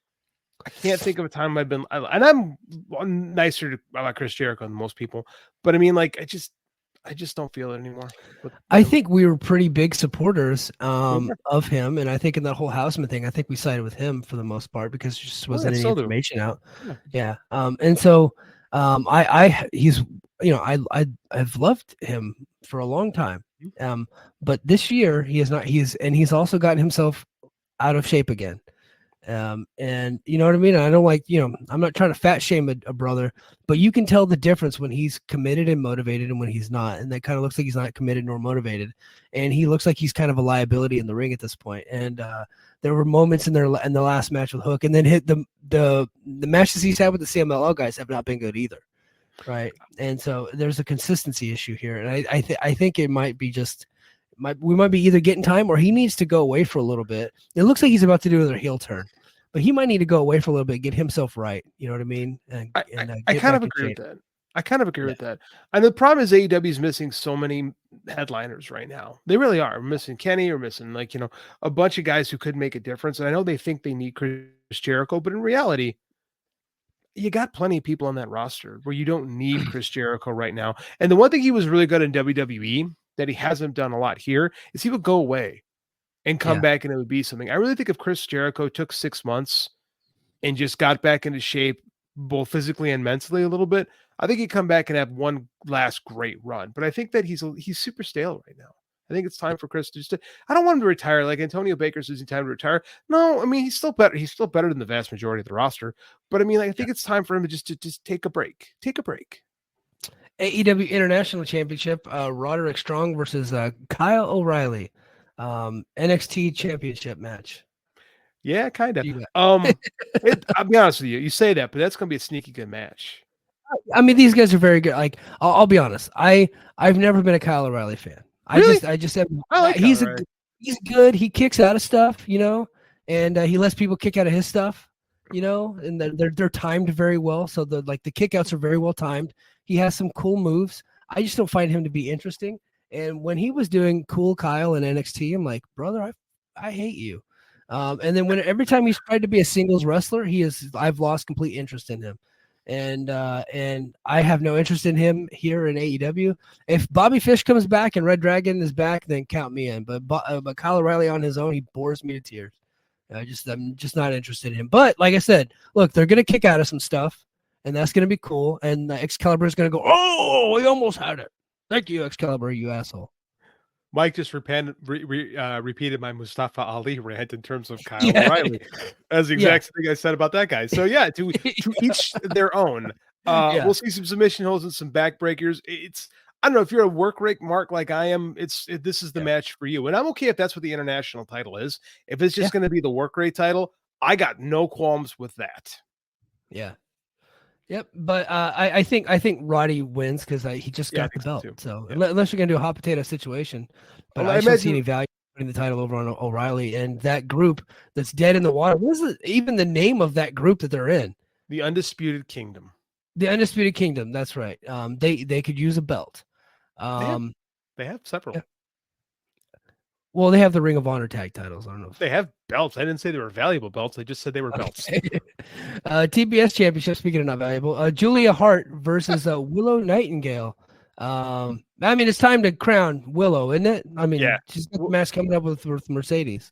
I can't think of a time I've been, and I'm nicer about Chris Jericho than most people, but I mean, like, I just don't feel it anymore. I think we were pretty big supporters of him, and I think in that whole Houseman thing, I think we sided with him for the most part because there just wasn't any information out. Yeah. And so I've loved him for a long time. But this year he is not. He's also gotten himself out of shape again. And you know what I mean? I don't like, I'm not trying to fat shame a brother, but you can tell the difference when he's committed and motivated and when he's not. And that kind of looks like he's not committed nor motivated. And he looks like he's kind of a liability in the ring at this point. And there were moments in the last match with Hook, and then hit the matches he's had with the CMLL guys have not been good either. Right. And so there's a consistency issue here. And I think it might be just, we might be either getting time or he needs to go away for a little bit. It looks like he's about to do another heel turn, but he might need to go away for a little bit, get himself right. You know what I mean? I kind of agree with that. I kind of agree with that. And the problem is AEW is missing so many headliners right now. They really are. We're missing Kenny. We're missing a bunch of guys who could make a difference. And I know they think they need Chris Jericho, but in reality, you got plenty of people on that roster where you don't need Chris Jericho right now. And the one thing he was really good in WWE that he hasn't done a lot here is he would go away and come back and it would be something. I really think if Chris Jericho took 6 months and just got back into shape, both physically and mentally a little bit, I think he'd come back and have one last great run. But I think that he's super stale right now. I think it's time for Chris to I don't want him to retire like Antonio Baker's losing time to retire. No, I mean, he's still better. He's still better than the vast majority of the roster. But I mean, I think it's time for him to just take a break. Take a break. AEW International Championship, Roderick Strong versus Kyle O'Reilly, NXT Championship match. Yeah, kind of. I'll be honest with you. You say that, but that's going to be a sneaky good match. I mean, these guys are very good. Like, I'll be honest. I've never been a Kyle O'Reilly fan. Really? I just have. I like he's good. He kicks out of stuff, and he lets people kick out of his stuff, and they're timed very well. So the kickouts are very well timed. He has some cool moves. I just don't find him to be interesting. And when he was doing Cool Kyle in NXT, I'm like, brother, I hate you. And then every time he's tried to be a singles wrestler, I've lost complete interest in him. And I have no interest in him here in AEW. If Bobby Fish comes back and Red Dragon is back, then count me in. But Kyle O'Reilly on his own, he bores me to tears. I'm just not interested in him. But like I said, look, they're gonna kick out of some stuff, and that's gonna be cool. And Excalibur is gonna go, oh, we almost had it. Thank you, Excalibur, you asshole. Mike just repeated my Mustafa Ali rant in terms of Kyle O'Reilly. That's the exact thing I said about that guy. So yeah, to each their own. We'll see some submission holds and some backbreakers. I don't know if you're a work rate mark like I am. This is the match for you, and I'm okay if that's what the international title is. If it's just going to be the work rate title, I got no qualms with that. Yeah. Yep, but I think Roddy wins because he just got the belt. So unless you're gonna do a hot potato situation, but I don't see any value putting the title over on O'Reilly and that group that's dead in the water. What is even the name of that group that they're in? The Undisputed Kingdom. The Undisputed Kingdom. That's right. They could use a belt. They have several. Yeah. Well, they have the Ring of Honor tag titles. I don't know if they have belts. I didn't say they were valuable belts. I just said they were belts. TBS Championship, speaking of not valuable, Julia Hart versus Willow Nightingale. I mean, it's time to crown Willow, isn't it? I mean, she's got the match coming up with Mercedes.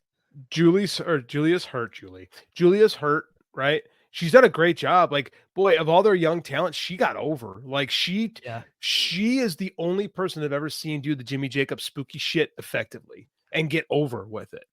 Julia's hurt, right? She's done a great job. Like, boy, of all their young talent, she got over. Like, she is the only person I've ever seen do the Jimmy Jacobs spooky shit effectively and get over with it,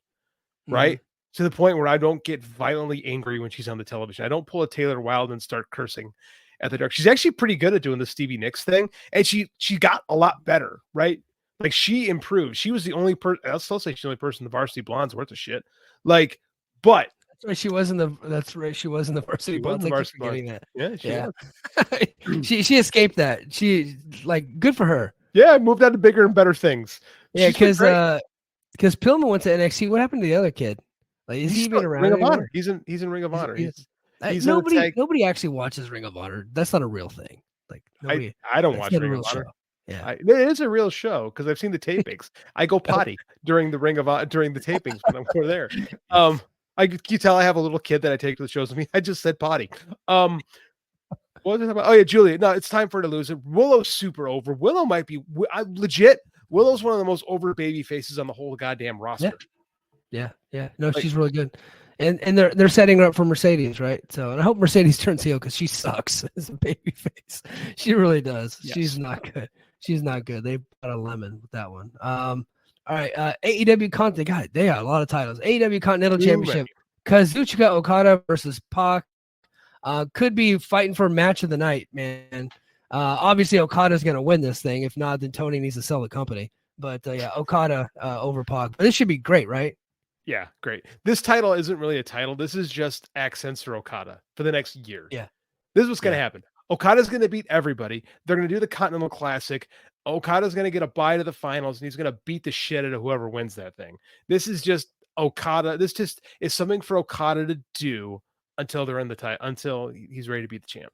right? To the point where I don't get violently angry when she's on the television. I don't pull a Taylor Wilde and start cursing at the dark. She's actually pretty good at doing the Stevie Nicks thing, and she got a lot better, right? Like, she improved. She was the only person. I'll still say she's the only person in the Varsity Blondes worth of shit. Like, but that's right. She was in the Varsity Blondes. Yeah, she escaped that. She good for her. Yeah, moved on to bigger and better things. Yeah, because Pillman went to NXT. What happened to the other kid? Like, is he even around? Ring of Honor. He's in Ring of Honor. Nobody actually watches Ring of Honor. That's not a real thing. Like, I don't watch Ring of Honor. Yeah, it is a real show because I've seen the tapings. I go potty during the tapings when I'm over there. You tell I have a little kid that I take to the shows with me. I just said potty. What was it about? Oh yeah, Julia. No, it's time for her to lose it. Willow's super over. Willow might be legit. Willow's one of the most over baby faces on the whole goddamn roster. Yeah. No, she's really good. And they're setting her up for Mercedes, right? So, and I hope Mercedes turns heel because she sucks as a baby face. She really does. Yes. She's not good. They got a lemon with that one. All right, AEW Continental. God, they got a lot of titles. AEW Continental Championship. Kazuchika Okada versus Pac. Could be fighting for match of the night, man. Obviously, Okada's going to win this thing. If not, then Tony needs to sell the company. But yeah, Okada over Pac. But this should be great, right? Yeah, great. This title isn't really a title. This is just accents for Okada for the next year. Yeah. This is what's going to happen. Okada's going to beat everybody. They're going to do the Continental Classic. Okada's going to get a bye to the finals, and he's going to beat the shit out of whoever wins that thing. This is just Okada. This just is something for Okada to do until they're in the title, until he's ready to beat the champ.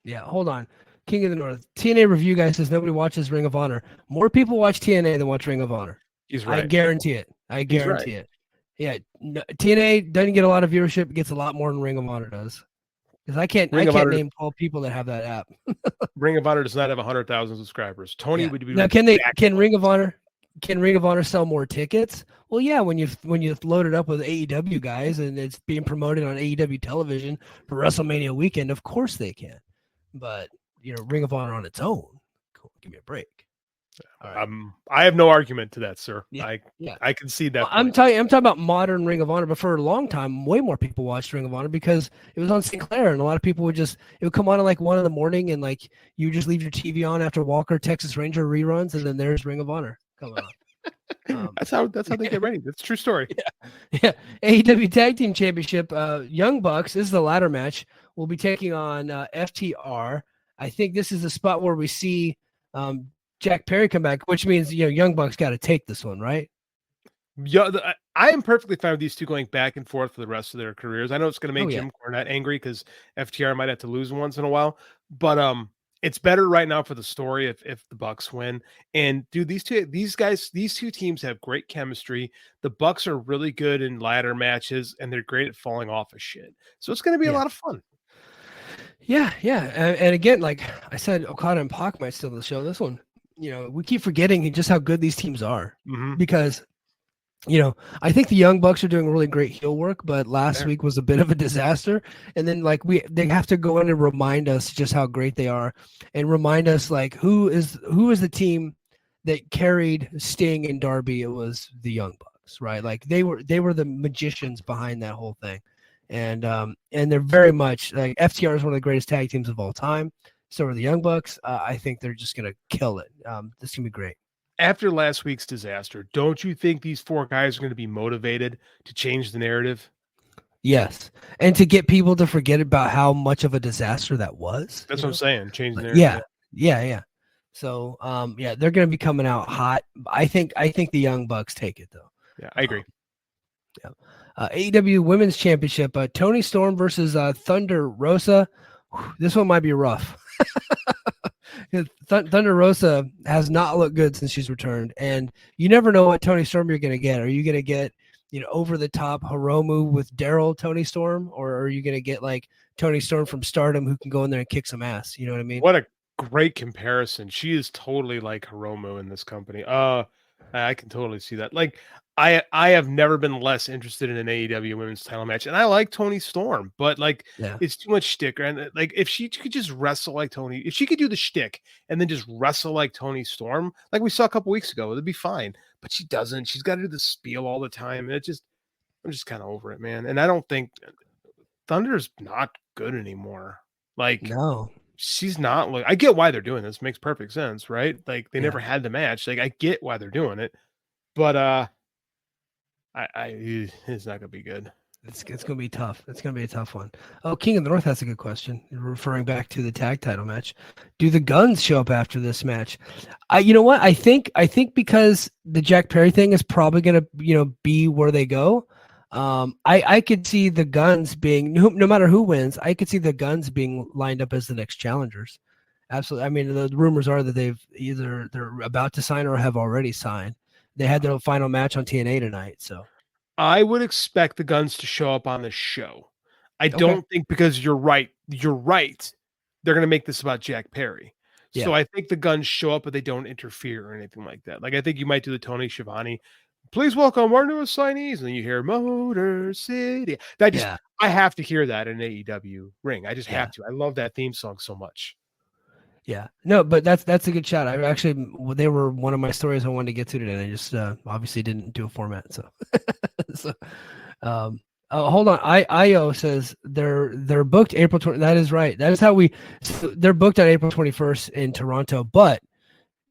Yeah, hold on. King of the North. TNA Review guy says nobody watches Ring of Honor. More people watch TNA than watch Ring of Honor. He's right. I guarantee it. I guarantee it. Yeah, TNA doesn't get a lot of viewership. It gets a lot more than Ring of Honor does. Because I can't name 12 people that have that app. Ring of Honor does not have 100,000 subscribers. Tony would be now. Can Ring of Honor sell more tickets? Well, yeah. When you load it up with AEW guys and it's being promoted on AEW television for WrestleMania weekend, of course they can. But Ring of Honor on its own, give me a break. Right. I have no argument to that, sir. Yeah. I can see that. I'm talking about modern Ring of Honor, but for a long time, way more people watched Ring of Honor because it was on Sinclair, and a lot of people it would come on at like 1 a.m, and like you just leave your TV on after Walker Texas Ranger reruns, and then there's Ring of Honor coming on. That's how they get ready. That's a true story. Yeah. AEW Tag Team Championship. Young Bucks, this is the ladder match. We'll be taking on FTR. I think this is the spot where we see Jack Perry come back, which means Young Bucks got to take this one, right? Yeah, I am perfectly fine with these two going back and forth for the rest of their careers. I know it's going to make Jim Cornette angry because FTR might have to lose once in a while, but it's better right now for the story if the Bucks win. And dude, these two teams have great chemistry. The Bucks are really good in ladder matches, and they're great at falling off of shit. So it's going to be a lot of fun. Yeah. And again, like I said, Okada and Pac might steal the show. This one. We keep forgetting just how good these teams are because, I think the Young Bucks are doing really great heel work, but last week was a bit of a disaster. And then they have to go in and remind us just how great they are and remind us like who is the team that carried Sting and Darby. It was the Young Bucks, right? Like they were the magicians behind that whole thing. And they're very much like FTR is one of the greatest tag teams of all time. So are the Young Bucks. I think they're just going to kill it. This is going to be great. After last week's disaster, don't you think these 4 guys are going to be motivated to change the narrative? Yes. And to get people to forget about how much of a disaster that was. That's what I'm saying. Change the narrative. Yeah. So, they're going to be coming out hot. I think the Young Bucks take it, though. Yeah, I agree. AEW Women's Championship, Toni Storm versus Thunder Rosa. This one might be rough. Thunder Rosa has not looked good since she's returned, and you never know what Toni Storm you're going to get. Are you going to get over the top Hiromu with Daryl Toni Storm, or are you going to get like Toni Storm from Stardom who can go in there and kick some ass? You know what I mean? What a great comparison. She is totally like Hiromu in this company. I can totally see that. Like I have never been less interested in an AEW women's title match, and I like Toni Storm, but it's too much shtick. And like if she could just wrestle like Toni, if she could do the shtick and then just wrestle like Toni Storm, like we saw a couple weeks ago, it'd be fine. But she doesn't. She's got to do the spiel all the time, and I'm just kind of over it, man. And I don't think Thunder's not good anymore. Like no. She's not. I get why they're doing this. Makes perfect sense, right? Like they never had the match. Like I get why they're doing it, but it's not gonna be good. It's gonna be tough. It's gonna be a tough one. Oh, King of the North has a good question. Referring back to the tag title match, do the Guns show up after this match? You know what? I think because the Jack Perry thing is probably gonna be where they go. I could see the Guns being no matter who wins. I could see the Guns being lined up as the next challengers. Absolutely. I mean, the rumors are that they're about to sign or have already signed. They had their final match on TNA tonight. So I would expect the Guns to show up on the show. I don't think because you're right. They're going to make this about Jack Perry. Yeah. So I think the Guns show up, but they don't interfere or anything like that. Like I think you might do the Tony Schiavone. Please welcome our newest signees. And then you hear Motor City. I have to hear that in AEW ring. I just have to. I love that theme song so much. Yeah, no, but that's a good shot. They were one of my stories I wanted to get to today, and I just obviously didn't do a format. So, Hold on. IO says they're booked April 20. That is right. That is how they're booked on April 21st in Toronto. But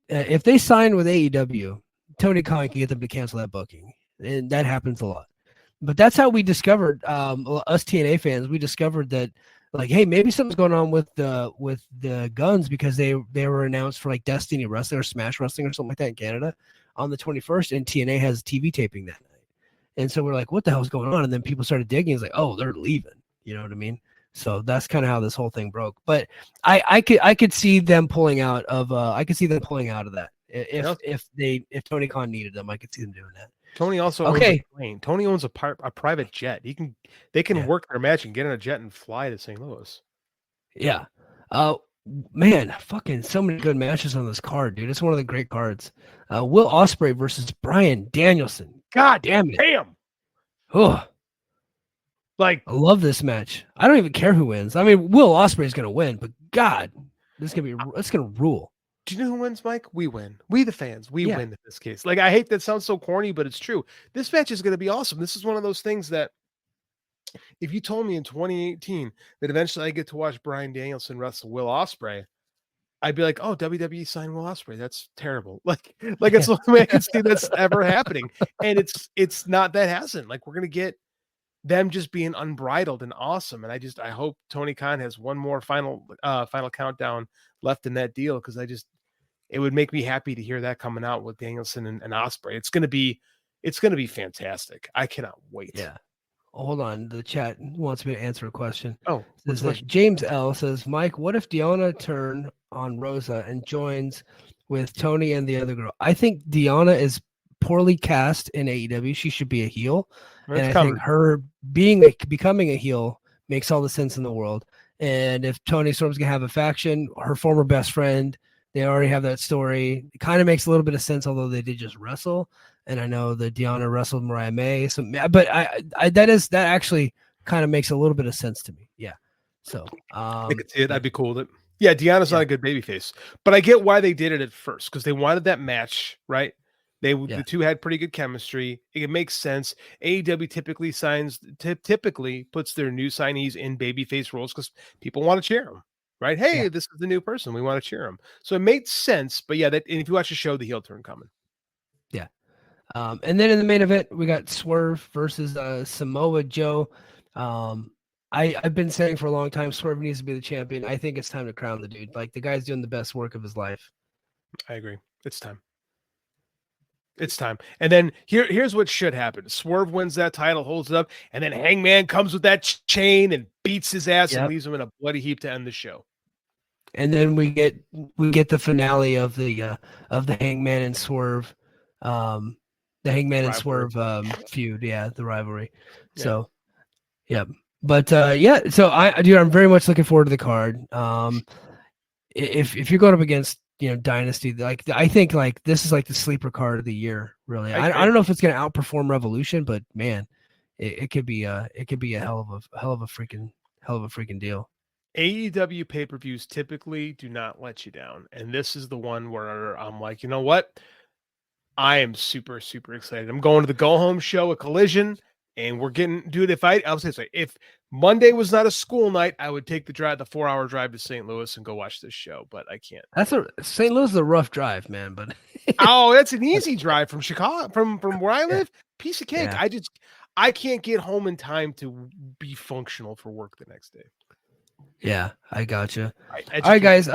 if they sign with AEW, Tony Khan can get them to cancel that booking, and that happens a lot. But that's how we discovered, us TNA fans. We discovered that, like, hey, maybe something's going on with the Guns, because they were announced for like Destiny Wrestling or Smash Wrestling or something like that in Canada on the 21st, and TNA has TV taping that night. And so we're like, what the hell's going on? And then people started digging. It's like, oh, they're leaving. You know what I mean? So that's kind of how this whole thing broke. But I could see them pulling out of that. If Tony Khan needed them, I could see them doing that. Tony also owns a plane. Tony owns a private jet. They can work their match and get in a jet and fly to St. Louis. Yeah. Man, fucking so many good matches on this card, dude. It's one of the great cards. Will Ospreay versus Bryan Danielson. God damn it. Damn. Oh, like, I love this match. I don't even care who wins. I mean, Will Ospreay is going to win, but God, it's going to rule. Do you know who wins, Mike? We win. We, the fans, we win in this case. Like, I hate that sounds so corny, but it's true. This match is going to be awesome. This is one of those things that if you told me in 2018 that eventually I get to watch Bryan Danielson wrestle Will Ospreay, I'd be like, oh, WWE signed Will Ospreay. That's terrible. Like it's the only way I can see that's ever happening. And it's not, that hasn't. Like, we're going to get them just being unbridled and awesome. And I hope Tony Khan has one more final countdown left in that deal, because it would make me happy to hear that coming out with Danielson and Ospreay. It's going to be fantastic. I cannot wait. Yeah. Hold on. The chat wants me to answer a question. Oh, James L says, Mike, what if Deonna turn on Rosa and joins with Tony and the other girl? I think Deonna is poorly cast in AEW. She should be a heel. I think her becoming a heel makes all the sense in the world. And if Tony Storm's going to have a faction, her former best friend, they already have that story. It kind of makes a little bit of sense, although they did just wrestle. And I know that Deonna wrestled Mariah May. So, but that actually kind of makes a little bit of sense to me. Yeah. So I could see it. I'd be cool with it. Yeah, Deonna's not a good babyface, but I get why they did it at first, because they wanted that match, right? The two had pretty good chemistry. It makes sense. AEW typically puts their new signees in babyface roles because people want to cheer them, right? Hey, this is the new person. We want to cheer them. So it made sense. But yeah, and if you watch the show, the heel turn coming. Yeah. And then in the main event, we got Swerve versus Samoa Joe. I've been saying for a long time, Swerve needs to be the champion. I think it's time to crown the dude. Like, the guy's doing the best work of his life. I agree. It's time. It's time. And then here's what should happen. Swerve wins that title, holds it up, and then Hangman comes with that chain and beats his ass and leaves him in a bloody heap to end the show. And then we get the finale of the Hangman and Swerve, the Hangman and Swerve feud, the rivalry. Yeah. So, yeah. But so I'm very much looking forward to the card. If you're going up against Dynasty, like, I think like this is like the sleeper card of the year, really. I don't know if it's going to outperform Revolution, but man, it could be a hell of a freaking deal. AEW pay-per-views typically do not let you down, and this is the one where I'm like, you know what? I am super, super excited. I'm going to the go-home show, a Collision, and we're getting, dude. If Monday was not a school night, I would take the 4-hour drive to St. Louis and go watch this show, but I can't. St. Louis is a rough drive, man. But that's an easy drive from Chicago, from where I live. Piece of cake. Yeah. I can't get home in time to be functional for work the next day. Yeah, I gotcha. All right, guys.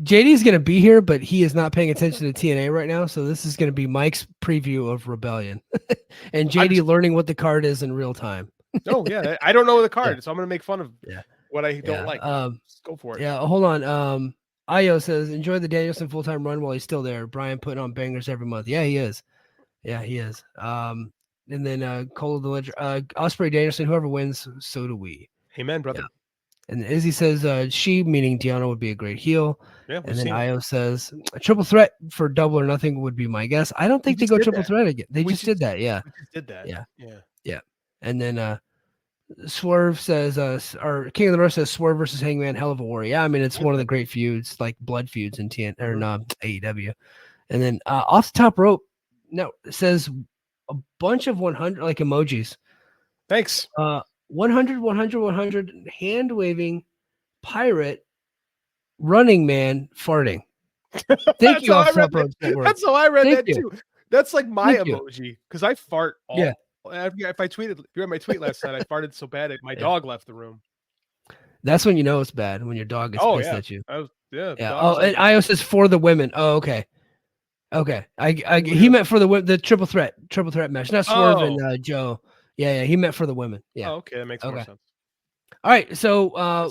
JD's going to be here, but he is not paying attention to TNA right now. So this is going to be Mike's preview of Rebellion and JD learning what the card is in real time. Oh, yeah. I don't know the card, so I'm going to make fun of what I don't like. Go for it. Yeah, hold on. Io says, enjoy the Danielson full-time run while he's still there. Brian putting on bangers every month. Yeah, he is. And then Cole of the Ledger, Ospreay Danielson, whoever wins, so do we. Amen, brother. Yeah. And Izzy says, she, meaning Deonna, would be a great heel. Yeah, and then Io says, a triple threat for Double or Nothing would be my guess. I don't think they go triple threat again. They just did that. Yeah. We just did that. Yeah. And then Swerve says, or King of the North says, Swerve versus Hangman, hell of a war. Yeah, I mean, it's one of the great feuds, like blood feuds in AEW. And then off the top rope, it says a bunch of 100 like emojis. Thanks. 100, 100, 100, hand waving pirate running man farting. Thank you, Off Top Ropes Network. That's how I read Thank that you. too. That's like my Thank you. emoji because I fart. Yeah. If I tweeted, if you read my tweet last night, I farted so bad my dog left the room. That's when you know it's bad, when your dog gets pissed at you. Yeah. Oh, and Io says for the women. Oh, okay. Okay. He meant for the triple threat match, not Swerve and Joe. Yeah. He meant for the women. Yeah. Oh, okay. That makes more sense. All right. So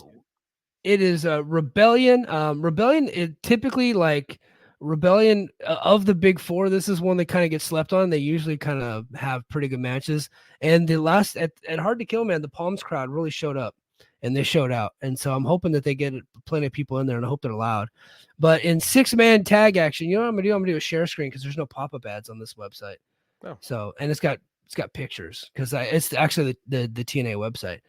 it is Rebellion. Rebellion is typically like Rebellion of the big four. This is one that kind of gets slept on. They usually kind of have pretty good matches. And the last at Hard to Kill, man, the Palms crowd really showed up and they showed out. And so I'm hoping that they get plenty of people in there, and I hope they're loud. But in 6-man tag action, you know what I'm gonna do? I'm gonna do a share screen because there's no pop-up ads on this website. Oh. So, and it's got pictures because it's actually the TNA website.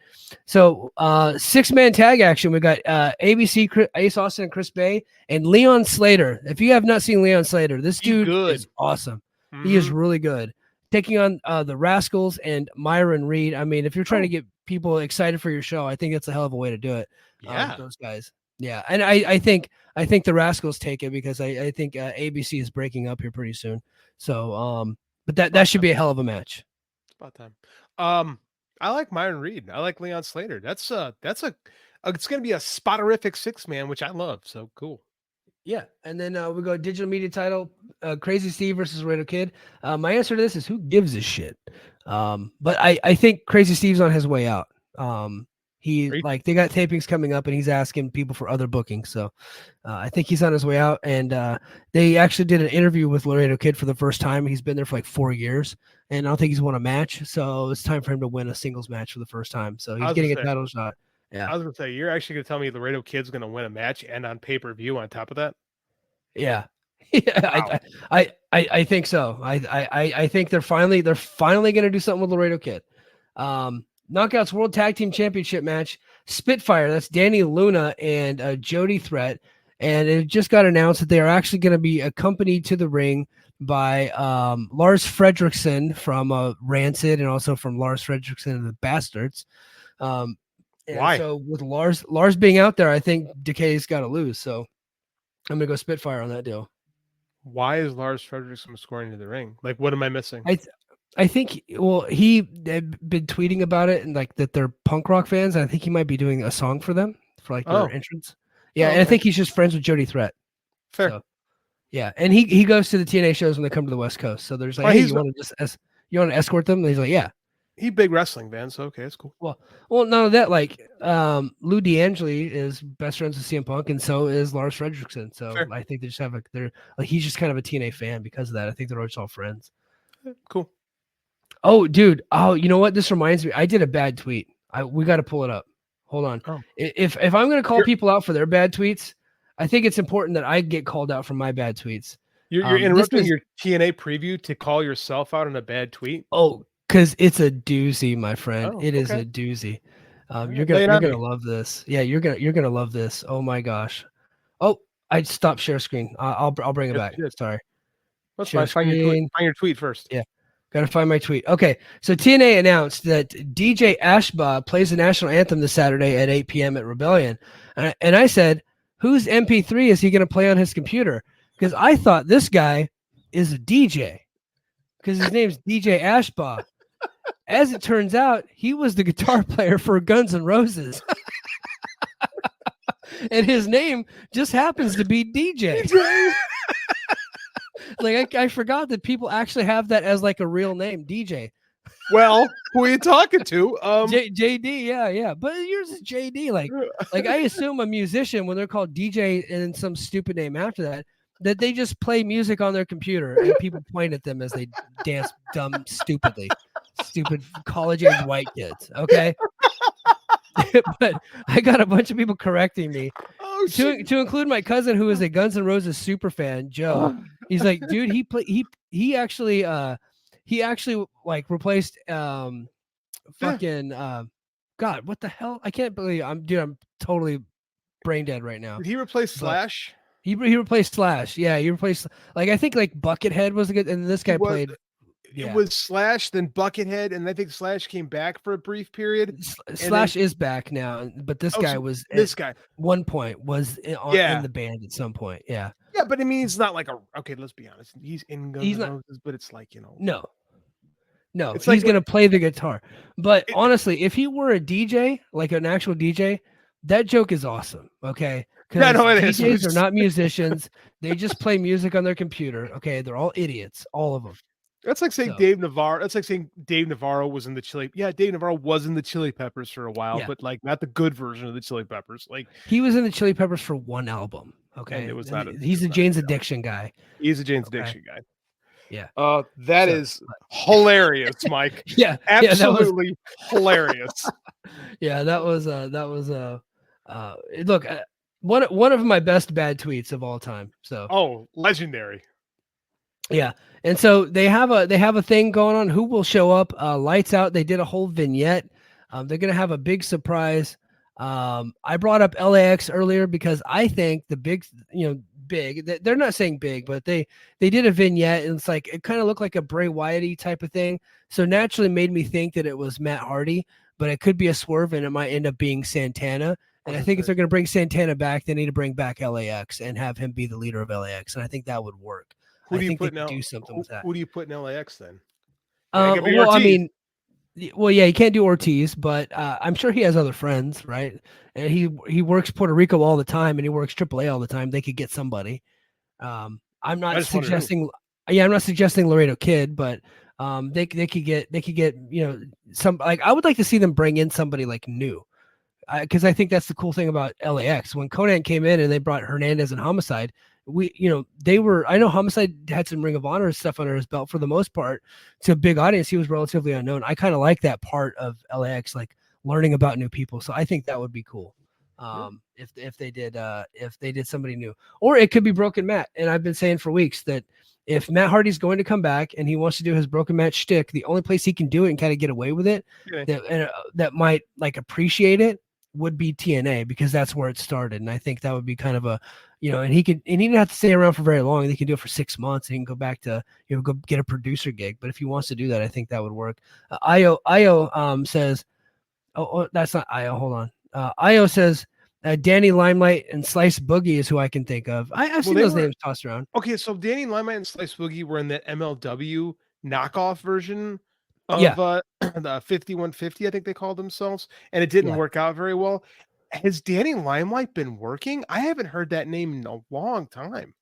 So 6-man tag action. We got ABC, Ace Austin, and Chris Bay, and Leon Slater. If you have not seen Leon Slater, this dude is awesome. Mm-hmm. He is really good. Taking on the Rascals and Myron Reed. I mean, if you're trying to get people excited for your show, I think that's a hell of a way to do it. Yeah, those guys. Yeah, and I think the Rascals take it because I think ABC is breaking up here pretty soon. So but that should be a hell of a match. It's about time. I like Myron Reed. I like Leon Slater. It's gonna be a spotterific 6-man, which I love. So cool. Yeah, and then we go digital media title, Crazy Steve versus Laredo Kid. My answer to this is who gives a shit. But I think Crazy Steve's on his way out. They got tapings coming up, and he's asking people for other bookings. So I think he's on his way out. And they actually did an interview with Laredo Kid for the first time. He's been there for like 4 years, and I don't think he's won a match. So it's time for him to win a singles match for the first time. So he's getting a title shot. Yeah, I was gonna say, you're actually gonna tell me Laredo Kid's gonna win a match and on pay-per-view on top of that? Yeah. Wow. I think so. I think they're finally gonna do something with Laredo Kid. Knockouts World Tag Team Championship match, Spitfire. That's Danny Luna and Jody Threat, and it just got announced that they are actually going to be accompanied to the ring by Lars Fredrickson from Rancid, and also from Lars Fredrickson and the Bastards. Why? So with Lars being out there, I think Decay's got to lose. So I'm gonna go Spitfire on that deal. Why is Lars Fredrickson scoring to the ring? Like, what am I missing? I think, well, he had been tweeting about it and like that they're punk rock fans. I think he might be doing a song for them for like their entrance. Yeah, and I think he's just friends with Jody Threat. Fair. So, yeah, and he goes to the TNA shows when they come to the West Coast. So there's like, hey, you want to escort them? And he's like, yeah. He big wrestling fan, so okay, it's cool. Well, none of that. Like, Lou D'Angeli is best friends with CM Punk, and so is Lars Fredrickson. So fair. I think they just have he's just kind of a TNA fan because of that. I think they're just all friends. Cool. Oh, dude. Oh, you know what? This reminds me. I did a bad tweet. We got to pull it up. Hold on. Oh. If I'm going to call people out for their bad tweets, I think it's important that I get called out for my bad tweets. You're interrupting your TNA preview to call yourself out on a bad tweet? Oh, because it's a doozy, my friend. It is a doozy. You're gonna love this. Yeah, you're gonna love this. Oh my gosh. Oh, I stopped share screen. I'll bring it back. Sorry. Let's find your tweet first. Yeah. Gotta find my tweet. Okay, so TNA announced that DJ Ashba plays the national anthem this Saturday at 8 p.m. at Rebellion. And I said, whose MP3 is he going to play on his computer? Because I thought this guy is a DJ. Because his name's DJ Ashba. As it turns out, he was the guitar player for Guns N' Roses. And his name just happens to be DJ. Like I forgot that people actually have that as like a real name, DJ. Well, who are you talking to? JD, yeah. But yours is JD. Like I assume a musician, when they're called DJ and some stupid name after that they just play music on their computer and people point at them as they dance stupid college age white kids. Okay. But I got a bunch of people correcting me. To include my cousin, who is a Guns N' Roses super fan, Joe. He's like, dude, he actually like replaced fucking God, what the hell? I can't believe I'm totally brain dead right now. Did he replace Slash? He replaced Slash. Yeah, he replaced, like, I think like Buckethead was a good, and this guy played. it was Slash, then Buckethead, and I think Slash came back for a brief period. Slash is back now, but this guy was one point was in the band at some point. Yeah. Yeah, but I mean, he's not like okay, let's be honest. He's in Guns N' Roses, but it's like, No, it's he's going to play the guitar. But honestly, if he were a DJ, like an actual DJ, that joke is awesome. Okay. Because DJs are not musicians. They just play music on their computer. Okay. They're all idiots. All of them. That's like saying Dave Navarro. That's like saying Dave Navarro was in the Chili. Yeah, Dave Navarro was in the Chili Peppers for a while, but like not the good version of the Chili Peppers. Like he was in the Chili Peppers for one album. Okay. It was not. He's a Jane's Addiction guy. He's a Jane's Addiction guy. Yeah. That is hilarious, Mike. Yeah. Absolutely hilarious. Yeah, that was look, one of my best bad tweets of all time. So legendary. Yeah. And so they have a thing going on. Who will show up? Lights Out. They did a whole vignette. They're gonna have a big surprise. I brought up LAX earlier because I think the big, they're not saying big, but they did a vignette and it's like, it kind of looked like a Bray Wyatt-y type of thing. So naturally made me think that it was Matt Hardy, but it could be a swerve and it might end up being Santana. And I think if they're going to bring Santana back, they need to bring back LAX and have him be the leader of LAX. And I think that would work. Who do you put in LAX then? He can't do Ortiz, but I'm sure he has other friends, right? And he works Puerto Rico all the time, and he works AAA all the time. They could get somebody. I'm not suggesting Laredo Kid, but they could get some, like, I would like to see them bring in somebody like new, because I think that's the cool thing about LAX. When Conan came in and they brought Hernandez and Homicide, I know Homicide had some Ring of Honor stuff under his belt for the most part. To a big audience, he was relatively unknown. I kind of like that part of LAX, like learning about new people. So I think that would be cool. If they did somebody new, or it could be Broken Matt. And I've been saying for weeks that if Matt Hardy's going to come back and he wants to do his Broken Matt shtick, the only place he can do it and kind of get away with it, that might like appreciate it, would be TNA, because that's where it started. And I think that would be kind of a, and he didn't have to stay around for very long. He can do it for 6 months. And he can go back to, go get a producer gig. But if he wants to do that, I think that would work. Io says, that's not Io. Hold on. Io says, Danny Limelight and Slice Boogie is who I can think of. I've seen those names tossed around. Okay, so Danny Limelight and Slice Boogie were in that MLW knockoff version of the 5150, I think they called themselves, and it didn't work out very well. Has Danny Limelight been working? I haven't heard that name in a long time.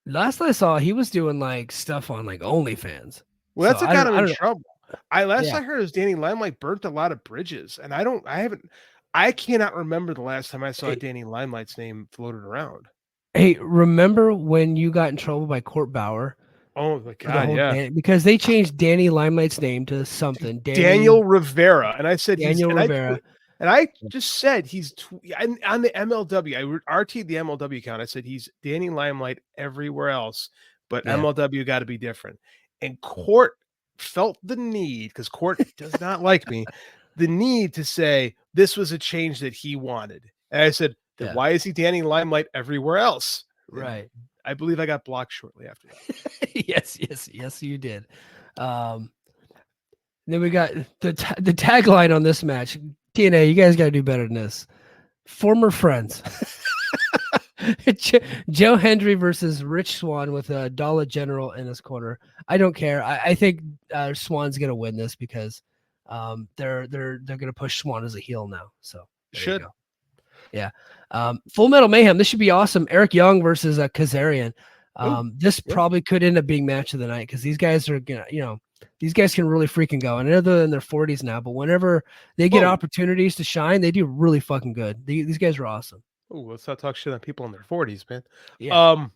Last I saw, he was doing like stuff on like OnlyFans. Well, that's kind of in trouble. I heard is Danny Limelight burnt a lot of bridges, and I cannot remember the last time I saw Danny Limelight's name floated around. Hey, remember when you got in trouble by Court Bauer? Oh my God! Because they changed Danny Limelight's name to something. Daniel Rivera, and I said Daniel Rivera. And I just said he's on the MLW. I RT'd the MLW account. I said he's Danny Limelight everywhere else, but MLW got to be different. And Court felt the need, because Court does not like me, the need to say this was a change that he wanted. And I said, then why is he Danny Limelight everywhere else? Right. I believe I got blocked shortly after that. Yes, you did. Then we got the tagline on this match. TNA, you guys got to do better than this. Former friends. Joe Hendry versus Rich Swann with a Dollar General in his corner. I don't care. I think Swann's gonna win this because they're gonna push Swann as a heel now. So should. Yeah. Full Metal Mayhem. This should be awesome. Eric Young versus Kazarian. This probably could end up being match of the night because these guys are gonna, these guys can really freaking go. And they're in their 40s now, but whenever they get opportunities to shine, they do really fucking good. These guys are awesome. Oh, let's not talk shit on people in their 40s, man. Yeah.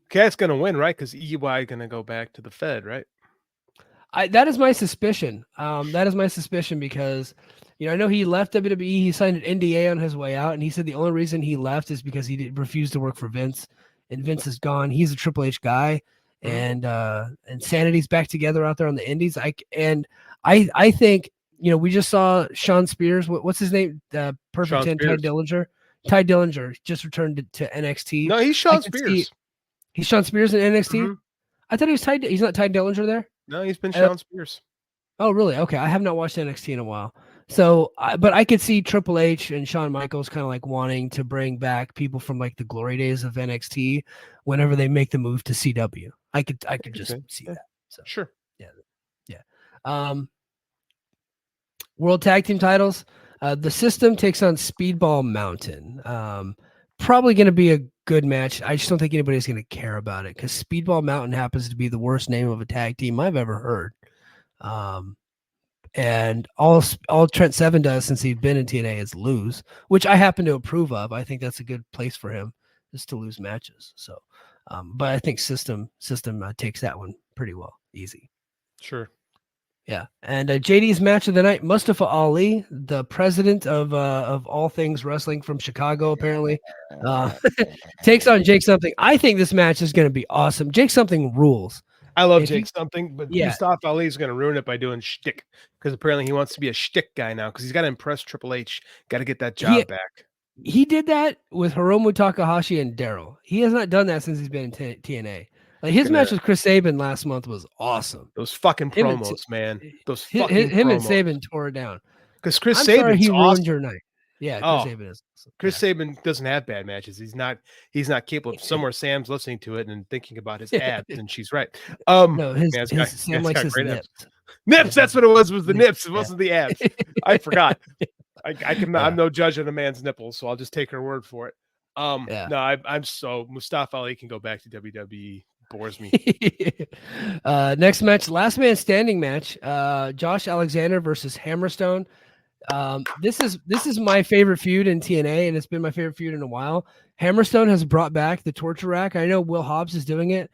Cat's gonna win, right? Because EY gonna go back to the Fed, right? That is my suspicion. That is my suspicion because I know he left WWE. He signed an NDA on his way out, and he said the only reason he left is because he refused to work for Vince, and Vince is gone. He's a Triple H guy, and Sanity's back together out there on the Indies. I think we just saw Sean Spears. What's his name? Perfect 10, Ty Dillinger. Ty Dillinger just returned to NXT. No, he's Sean Spears. He's Sean Spears in NXT. Mm-hmm. I thought he was Ty. He's not Ty Dillinger there. No, he's been Sean Spears. Oh, really? Okay, I have not watched NXT in a while. So, but I could see Triple H and Shawn Michaels kind of like wanting to bring back people from like the glory days of NXT whenever they make the move to CW. I could just see that. So, sure. Yeah. World Tag Team titles. The System takes on Speedball Mountain. Probably going to be a good match. I just don't think anybody's going to care about it because Speedball Mountain happens to be the worst name of a tag team I've ever heard. And all Trent Seven does since he's been in TNA is lose, which I happen to approve of. I think that's a good place for him, just to lose matches. So, but I think System takes that one pretty well, easy. Sure. Yeah, and JD's match of the night, Mustafa Ali, the president of all things wrestling from Chicago, apparently, takes on Jake Something. I think this match is going to be awesome. Jake Something rules. I love Jake Something, but Mustafa Ali is going to ruin it by doing shtick because apparently he wants to be a shtick guy now because he's got to impress Triple H. Got to get that job back. He did that with Hiromu Takahashi and Daryl. He has not done that since he's been in TNA. Like his match with Chris Sabin last month was awesome. Those fucking promos, man. Those fucking him promos. and Sabin tore it down. Because Chris Sabin, he ruined your night. Yeah, Chris Sabin is. Awesome. Chris Sabin doesn't have bad matches. He's not capable of. Somewhere Sam's listening to it and thinking about his abs, and she's right. No, Sam likes his nips. Nips. That's what it was. Was the nips? It wasn't the abs. I forgot. I'm no judge on a man's nipples, so I'll just take her word for it. No, I'm so Mustafa Ali can go back to WWE. Bores me. Next match, last man standing match. Josh Alexander versus Hammerstone. This is my favorite feud in TNA, and it's been my favorite feud in a while. Hammerstone has brought back the torture rack. I know Will Hobbs is doing it.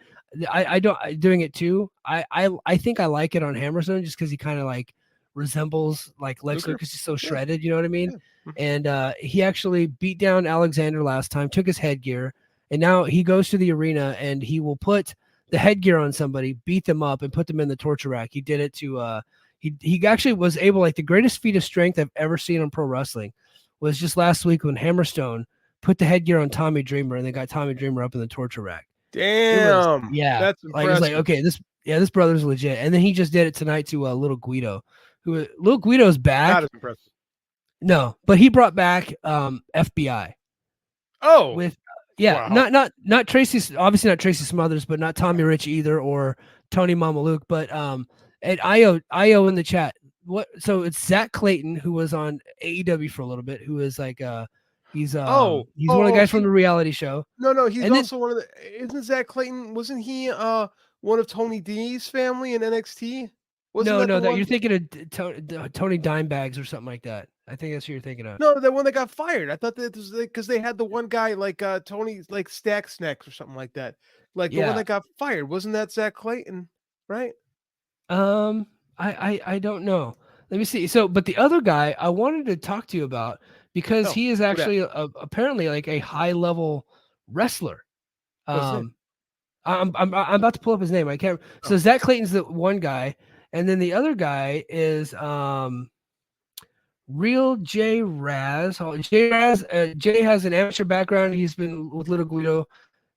I don't doing it too. I think I like it on Hammerstone just because he kind of like resembles like Lex Luger because he's so shredded. You know what I mean? Yeah. And he actually beat down Alexander last time, took his headgear. And now he goes to the arena and he will put the headgear on somebody, beat them up, and put them in the torture rack. He did it to he actually was able, like the greatest feat of strength I've ever seen on pro wrestling was just last week when Hammerstone put the headgear on Tommy Dreamer and they got Tommy Dreamer up in the torture rack. Damn. That's impressive. Like it's like, okay, this brother's legit. And then he just did it tonight to Little Guido, who Little Guido's back. Not as impressive. No, but he brought back FBI. Oh, wow. Not Tracy, obviously not Tracy Smothers, but not Tommy Rich either, or Tony Mamaluke, but at IO in the chat. What? So it's Zach Clayton, who was on AEW for a little bit, who is like he's one of the guys from the reality show. No, he's also one of the. Isn't Zach Clayton? Wasn't he one of Tony D's family in NXT? You're thinking of Tony Dimebags or something like that. I think that's who you're thinking of. No, the one that got fired. I thought that was because they had the one guy like Tony like Stack Snacks or something like that. Like the one that got fired. Wasn't that Zach Clayton? Right? I don't know. Let me see. So, but the other guy I wanted to talk to you about because he is actually apparently like a high level wrestler. I'm about to pull up his name. I can't. So Zach Clayton's the one guy, and then the other guy is Real J Raz. Jay has an amateur background. He's been with Little Guido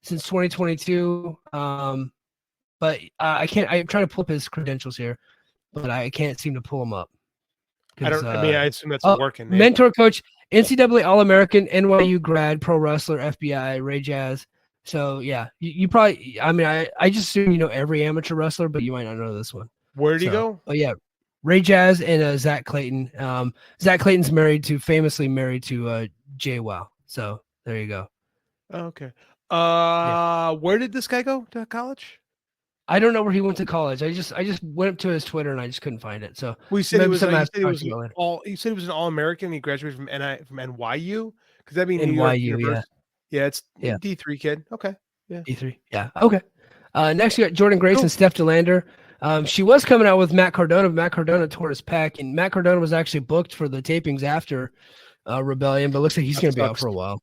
since 2022. But I can't. I'm trying to pull up his credentials here, but I can't seem to pull them up. I assume that's working. Mentor coach, NCAA All-American, NYU grad, pro wrestler, FBI, Ray Jazz. So yeah, you probably. I mean, I just assume you know every amateur wrestler, but you might not know this one. Where did he go? Oh yeah, Ray Jazz and Zach Clayton. Zach Clayton's famously married to Jay Wow. So there you go. Okay. Where did this guy go to college? I don't know where he went to college. I just went up to his Twitter and I just couldn't find it. So you said he was an All-American. He graduated from NYU. Because that means NYU. It's D3 kid. Okay. Yeah. D3. Yeah. Okay. Next, you got Jordan Grace and Steph DeLander. She was coming out with Matt Cardona. Matt Cardona tore his pec, and Matt Cardona was actually booked for the tapings after Rebellion, but looks like he's going to be out for a while.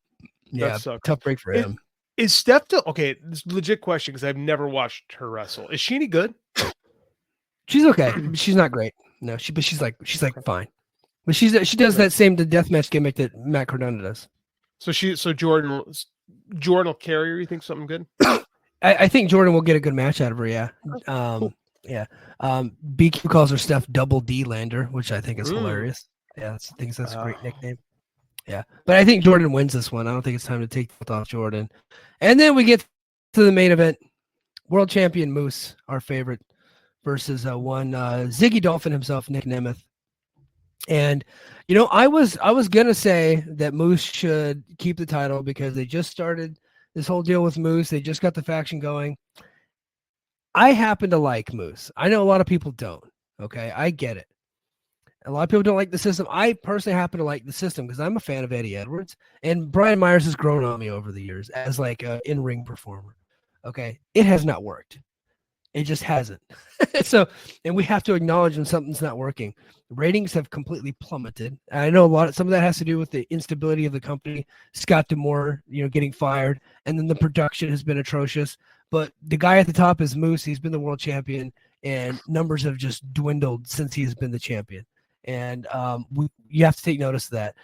Yeah, tough break for him. Is Steph okay? This is a legit question because I've never watched her wrestle. Is she any good? She's okay. She's not great. No, she's like fine. But she does that same deathmatch gimmick that Matt Cardona does. So Jordan will carry her. You think something good? I think Jordan will get a good match out of her. Yeah. Cool. Yeah. BQ calls her Steph Double D Lander, which I think is hilarious. Yeah, I think that's a great nickname. Yeah. But I think Jordan wins this one. I don't think it's time to take it off Jordan. And then we get to the main event. World champion Moose, our favorite, versus one Ziggy Dolphin himself, Nick Nemeth. And I was gonna say that Moose should keep the title because they just started this whole deal with Moose. They just got the faction going. I happen to like Moose. I know a lot of people don't. Okay, I get it. A lot of people don't like the system. I personally happen to like the system because I'm a fan of Eddie Edwards, and Brian Myers has grown on me over the years as like an in-ring performer. Okay, it has not worked. It just hasn't. And we have to acknowledge when something's not working. Ratings have completely plummeted. I know some of that has to do with the instability of the company. Scott D'Amore, getting fired, and then the production has been atrocious. But the guy at the top is Moose. He's been the world champion, and numbers have just dwindled since he has been the champion. And you have to take notice of that.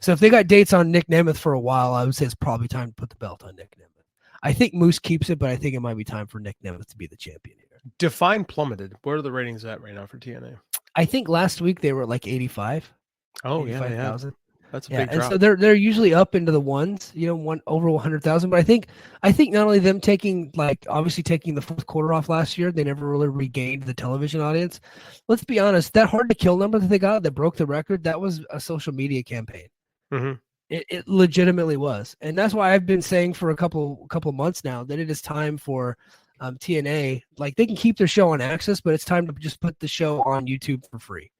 So if they got dates on Nick Nemeth for a while, I would say it's probably time to put the belt on Nick Nemeth. I think Moose keeps it, but I think it might be time for Nick Nemeth to be the champion here. Define plummeted. Where are the ratings at right now for TNA? I think last week they were like 85. Oh, 85,000. That's a big drop. And so they're usually up into the ones, over 100,000. But I think not only them taking the fourth quarter off last year, they never really regained the television audience. Let's be honest, that hard to kill number that they got that broke the record, that was a social media campaign. Mm-hmm. It legitimately was, and that's why I've been saying for a couple months now that it is time for TNA. Like, they can keep their show on Access, but it's time to just put the show on YouTube for free,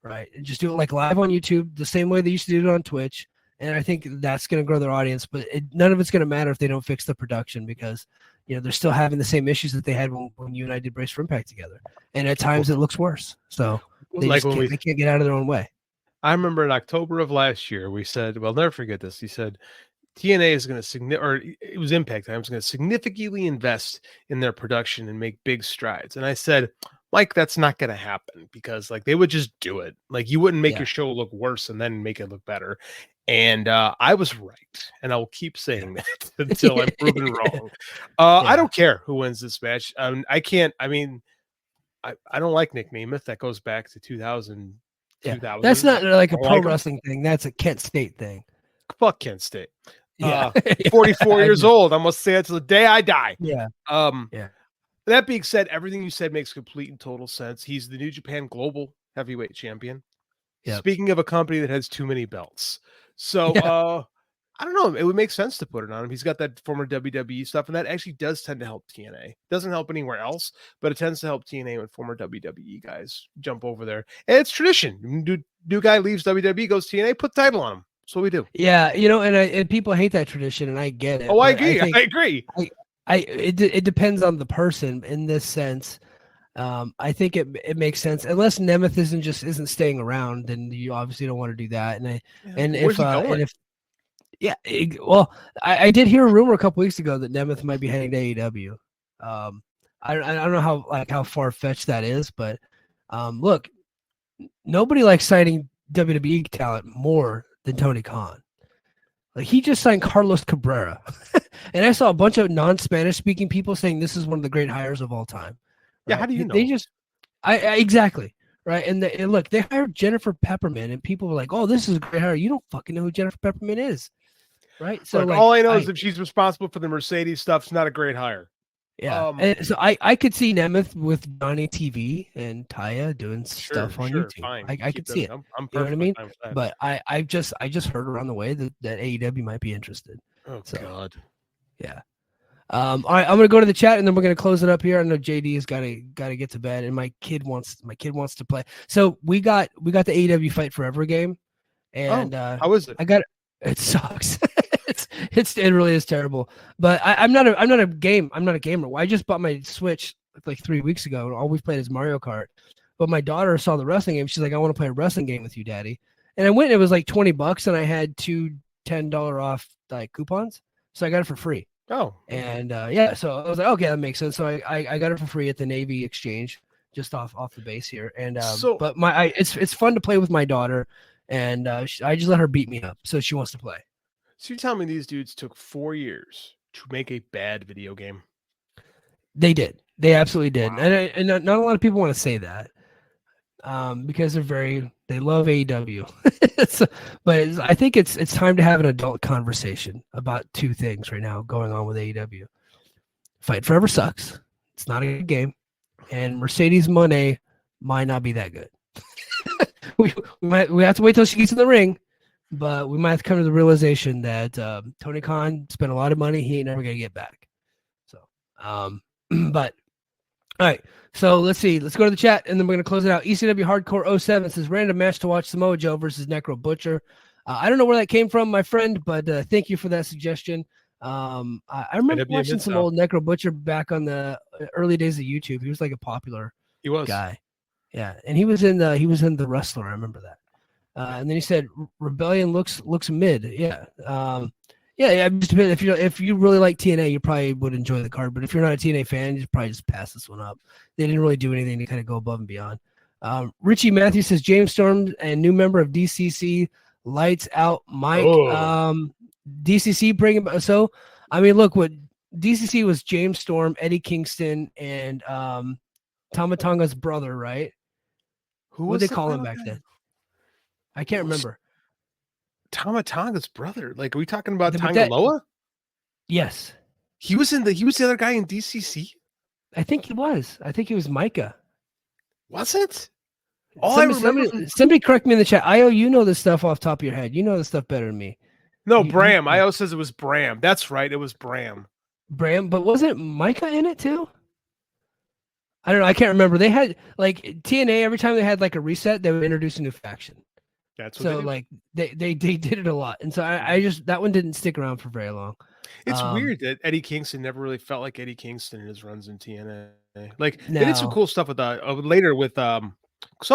right? And just do it like live on YouTube, the same way they used to do it on Twitch. And I think that's going to grow their audience. But none of it's going to matter if they don't fix the production because they're still having the same issues that they had when you and I did Brace for Impact together. And at times it looks worse. So they can't get out of their own way. I remember in October of last year, we said, well, never forget this. He said, TNA is going to it was Impact Time, was going to significantly invest in their production and make big strides. And I said, Mike, that's not going to happen because they would just do it. Like, you wouldn't make your show look worse and then make it look better. And I was right. And I will keep saying that until I'm proven wrong. I don't care who wins this match. I don't like Nick Nemeth. That goes back to 2000. Yeah, that's not like a pro wrestling thing. That's a Kent State thing. Fuck Kent State. Yeah, 44 years old. I'm gonna say it till the day I die. Yeah. That being said, everything you said makes complete and total sense. He's the New Japan Global Heavyweight Champion. Yep. Speaking of a company that has too many belts, so I don't know. It would make sense to put it on him. He's got that former WWE stuff, and that actually does tend to help TNA. Doesn't help anywhere else, but it tends to help TNA when former WWE guys jump over there. And it's tradition. New guy leaves WWE, goes TNA, put the title on him. That's what we do. Yeah, and people hate that tradition, and I get it. Oh, I agree. I agree. It depends on the person in this sense. I think it makes sense unless Nemeth isn't staying around, then you obviously don't want to do that. I did hear a rumor a couple weeks ago that Nemeth might be heading to AEW. I don't know how far fetched that is, but look, nobody likes citing WWE talent more than Tony Khan. Like, he just signed Carlos Cabrera, and I saw a bunch of non-Spanish speaking people saying this is one of the great hires of all time. Right? Yeah, how do you know? They just, exactly. Right. And look, they hired Jennifer Pepperman, and people were like, oh, this is a great hire. You don't fucking know who Jennifer Pepperman is. Right. So all I know is if she's responsible for the Mercedes stuff, it's not a great hire. Yeah. And so I could see Nemeth with Johnny TV and Taya doing stuff on YouTube. Fine. I could see it. I'm you know what I mean? Fine with that. But I just heard around the way that AEW might be interested. Oh, God. Yeah. All right, I'm gonna go to the chat and then we're gonna close it up here. I know JD has got to get to bed, and my kid wants to play. So we got the AEW Fight Forever game, and how is it? It sucks. it really is terrible. But I'm not a gamer. I just bought my Switch like 3 weeks ago, and all we've played is Mario Kart. But my daughter saw the wrestling game. She's like, I want to play a wrestling game with you, Daddy. And I went, and it was like $20, and I had two $10 off like coupons, so I got it for free. Oh, and so I was like, okay, that makes sense. So I got it for free at the Navy Exchange, just off the base here. And but it's fun to play with my daughter, and I just let her beat me up, so she wants to play. So you're telling me these dudes took 4 years to make a bad video game? They did. They absolutely did. Wow. And not a lot of people want to say that because they love AEW. But I think it's time to have an adult conversation about two things right now going on with AEW. Fight Forever sucks. It's not a good game. And Mercedes Moné might not be that good. we have to wait till she gets in the ring, but we might have to come to the realization that Tony Khan spent a lot of money he ain't never gonna get back. So but all right, so let's see. Let's go to the chat, and then we're going to close it out. ECW Hardcore 07 says, random match to watch Samoa Joe versus Necro Butcher. I don't know where that came from, my friend, but thank you for that suggestion. I remember watching some old Necro Butcher back on the early days of YouTube. He was like a popular guy. Yeah, and he was in the Wrestler. I remember that. And then he said, Rebellion looks mid. Yeah. Yeah, if you really like TNA, you probably would enjoy the card. But if you're not a TNA fan, you probably just pass this one up. They didn't really do anything to kind of go above and beyond. Richie Matthews says James Storm and new member of DCC, lights out Mike. DCC bring him. So, I mean, look, what DCC was James Storm, Eddie Kingston, and Tama Tonga's brother, right? What did they call him back then? I can't remember. Tama Tonga's brother. Like, are we talking about Tangaloa? Yes. He was the other guy in DCC? I think he was. I think he was Micah. Was it? Somebody correct me in the chat. Io, you know this stuff off the top of your head. You know this stuff better than me. No, Bram. Io says it was Bram. That's right. It was Bram. Bram, but wasn't Micah in it too? I don't know. I can't remember. They had like TNA every time they had like a reset, they would introduce a new faction. That's what so like they did it a lot, and so I just that one didn't stick around for very long. It's weird that Eddie Kingston never really felt like Eddie Kingston in his runs in TNA. Like they did some cool stuff with later with some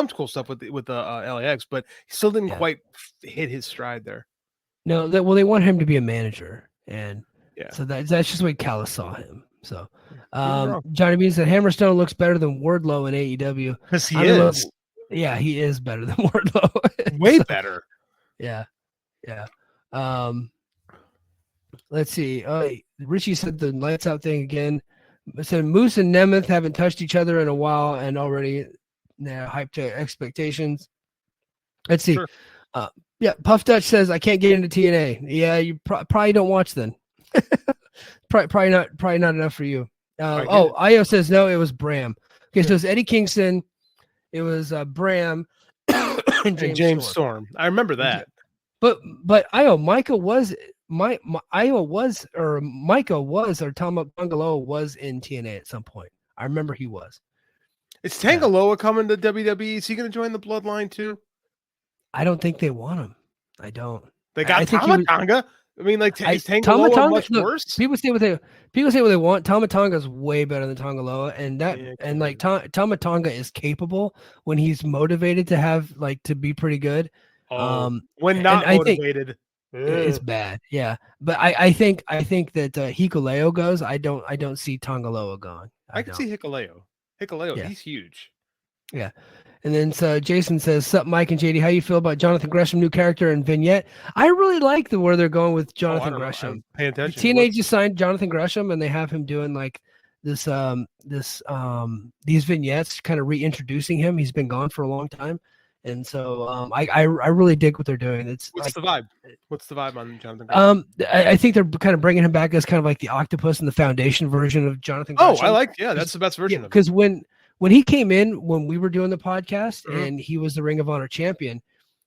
cool stuff with LAX, but he still didn't quite hit his stride there. No, they want him to be a manager, and so that's just the way Callis saw him. So Johnny B said Hammerstone looks better than Wardlow in AEW because he is. Yeah, he is better than Wardlow. Way better. Yeah. Let's see. Richie said the lights out thing again. Said Moose and Nemeth haven't touched each other in a while and already they're hyped to expectations. Let's see. Sure. Puff Dutch says I can't get into TNA. Yeah, you probably don't watch then. probably not enough for you. Io says no, it was Bram. Okay, so it's Eddie Kingston. It was Bram and James Storm. I remember that. But Micah was or Tangaloa was in TNA at some point. I remember he was. Is Tangaloa coming to WWE? Is he going to join the Bloodline too? I don't think they want him. I don't. They got Tama Tonga. I mean, like, is Tangaloa much worse? People say what they want. Tama Tonga is way better than Tangaloa, and like Tama Tonga is capable when he's motivated to have to be pretty good. When not motivated, it's bad. Yeah, but I think that Hikuleo goes. I don't see Tangaloa going. I can see Hikuleo. He's huge. Yeah. And then so Jason says, "Sup, Mike and JD? How you feel about Jonathan Gresham, new character and vignette?" I really like where they're going with Jonathan Gresham. Pay attention. TNA just signed Jonathan Gresham, and they have him doing like this these vignettes, kind of reintroducing him. He's been gone for a long time, and so I really dig what they're doing. What's the vibe? What's the vibe on Jonathan Gresham? I think they're kind of bringing him back as kind of like the octopus and the foundation version of Jonathan Gresham. That's the best version of it. Because when he came in, when we were doing the podcast and he was the Ring of Honor champion,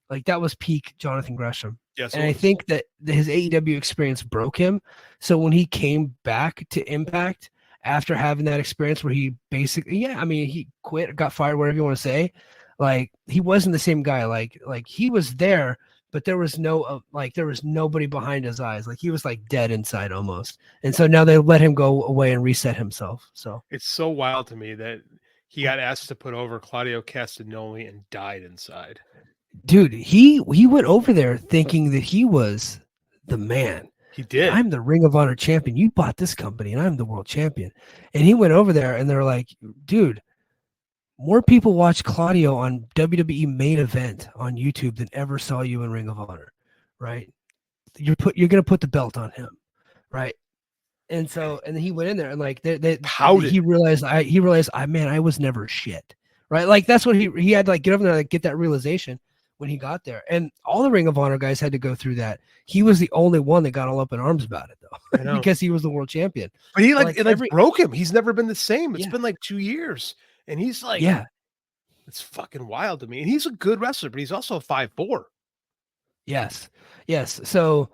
like that was peak Jonathan Gresham. Yes, and I think that his AEW experience broke him. So when he came back to Impact after having that experience where he basically, he quit, got fired, whatever you want to say, like he wasn't the same guy. Like he was there, but there was there was nobody behind his eyes. Like he was like dead inside almost. And so now they let him go away and reset himself. So it's so wild to me that he got asked to put over Claudio Castagnoli and died inside. Dude, he went over there thinking that he was the man. He did. I'm the Ring of Honor champion. You bought this company and I'm the world champion. And he went over there and they're like, dude, more people watch Claudio on WWE main event on YouTube than ever saw you in Ring of Honor, right? You're going to put the belt on him, right? And then he went in there and like he realized I was never shit. Right. Like that's what he had to like get over there, like get that realization when he got there. And all the Ring of Honor guys had to go through that. He was the only one that got all up in arms about it though, because he was the world champion. But he it broke him. He's never been the same. It's been like 2 years. And he's like, it's fucking wild to me. And he's a good wrestler, but he's also 5'4". Yes. So,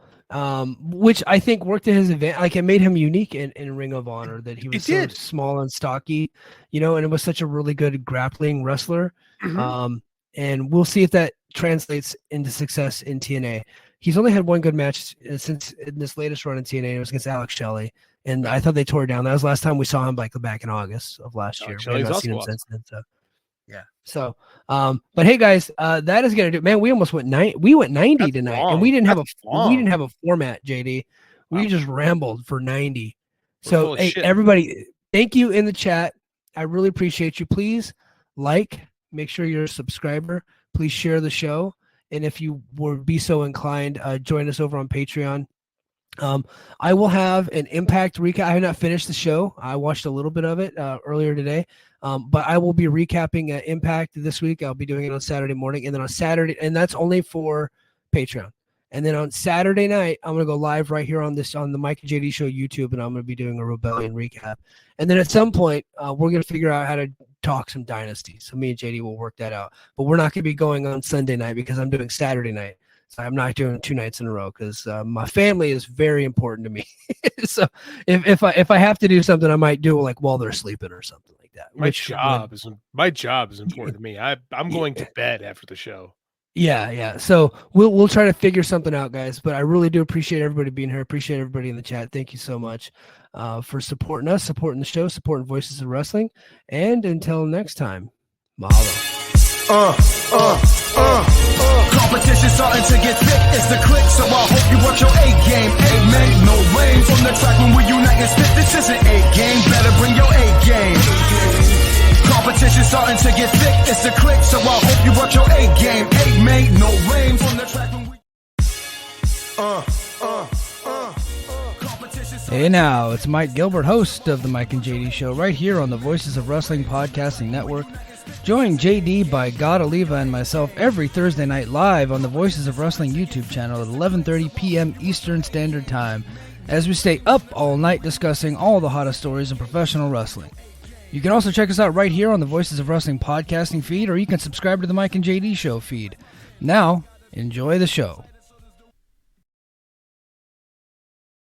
which I think worked to his advantage. Like it made him unique in Ring of Honor that he was so small and stocky, and it was such a really good grappling wrestler. Mm-hmm. And we'll see if that translates into success in TNA. He's only had one good match since in this latest run in TNA. It was against Alex Shelley. And I thought they tore it down. That was the last time we saw him back in August of last year. We have not seen him since then. So. Yeah. So, but hey guys, that is gonna do. Man, we almost went 90. We went 90 That's tonight, long. And we didn't have a format. JD, we just rambled for 90. So, hey, everybody, thank you in the chat. I really appreciate you. Please make sure you're a subscriber. Please share the show, and if you would be so inclined, join us over on Patreon. I will have an Impact recap. I have not finished the show. I watched a little bit of it earlier today. But I will be recapping Impact this week. I'll be doing it on Saturday morning, and then on Saturday, and that's only for Patreon. And then on Saturday night, I'm going to go live right here on the Mike and JD Show YouTube, and I'm going to be doing a Rebellion recap. And then at some point, we're going to figure out how to talk some Dynasty. So me and JD will work that out. But we're not going to be going on Sunday night because I'm doing Saturday night. So I'm not doing 2 nights in a row because my family is very important to me. So if I have to do something, I might do it like while they're sleeping or something like that. My job is important to me. I'm going to bed after the show. Yeah. So we'll try to figure something out, guys. But I really do appreciate everybody being here. Appreciate everybody in the chat. Thank you so much for supporting us, supporting the show, supporting Voices of Wrestling. And until next time, mahalo. Competition starting to get thick. It's the click, so I hope you watch your A game. Make no rain from the track when we unite and spit. This is an A game. Better bring your A game. Competition starting to get thick. It's the click, so I hope you watch your A game. Make no rain from the track when we. Hey now, it's Mike Gilbert, host of the Mike and JD Show, right here on the Voices of Wrestling Podcasting Network. Join JD by God Oliva and myself every Thursday night live on the Voices of Wrestling YouTube channel at 11:30 p.m. Eastern Standard Time as we stay up all night discussing all the hottest stories in professional wrestling. You can also check us out right here on the Voices of Wrestling podcasting feed, or you can subscribe to the Mike and JD Show feed. Now, enjoy the show.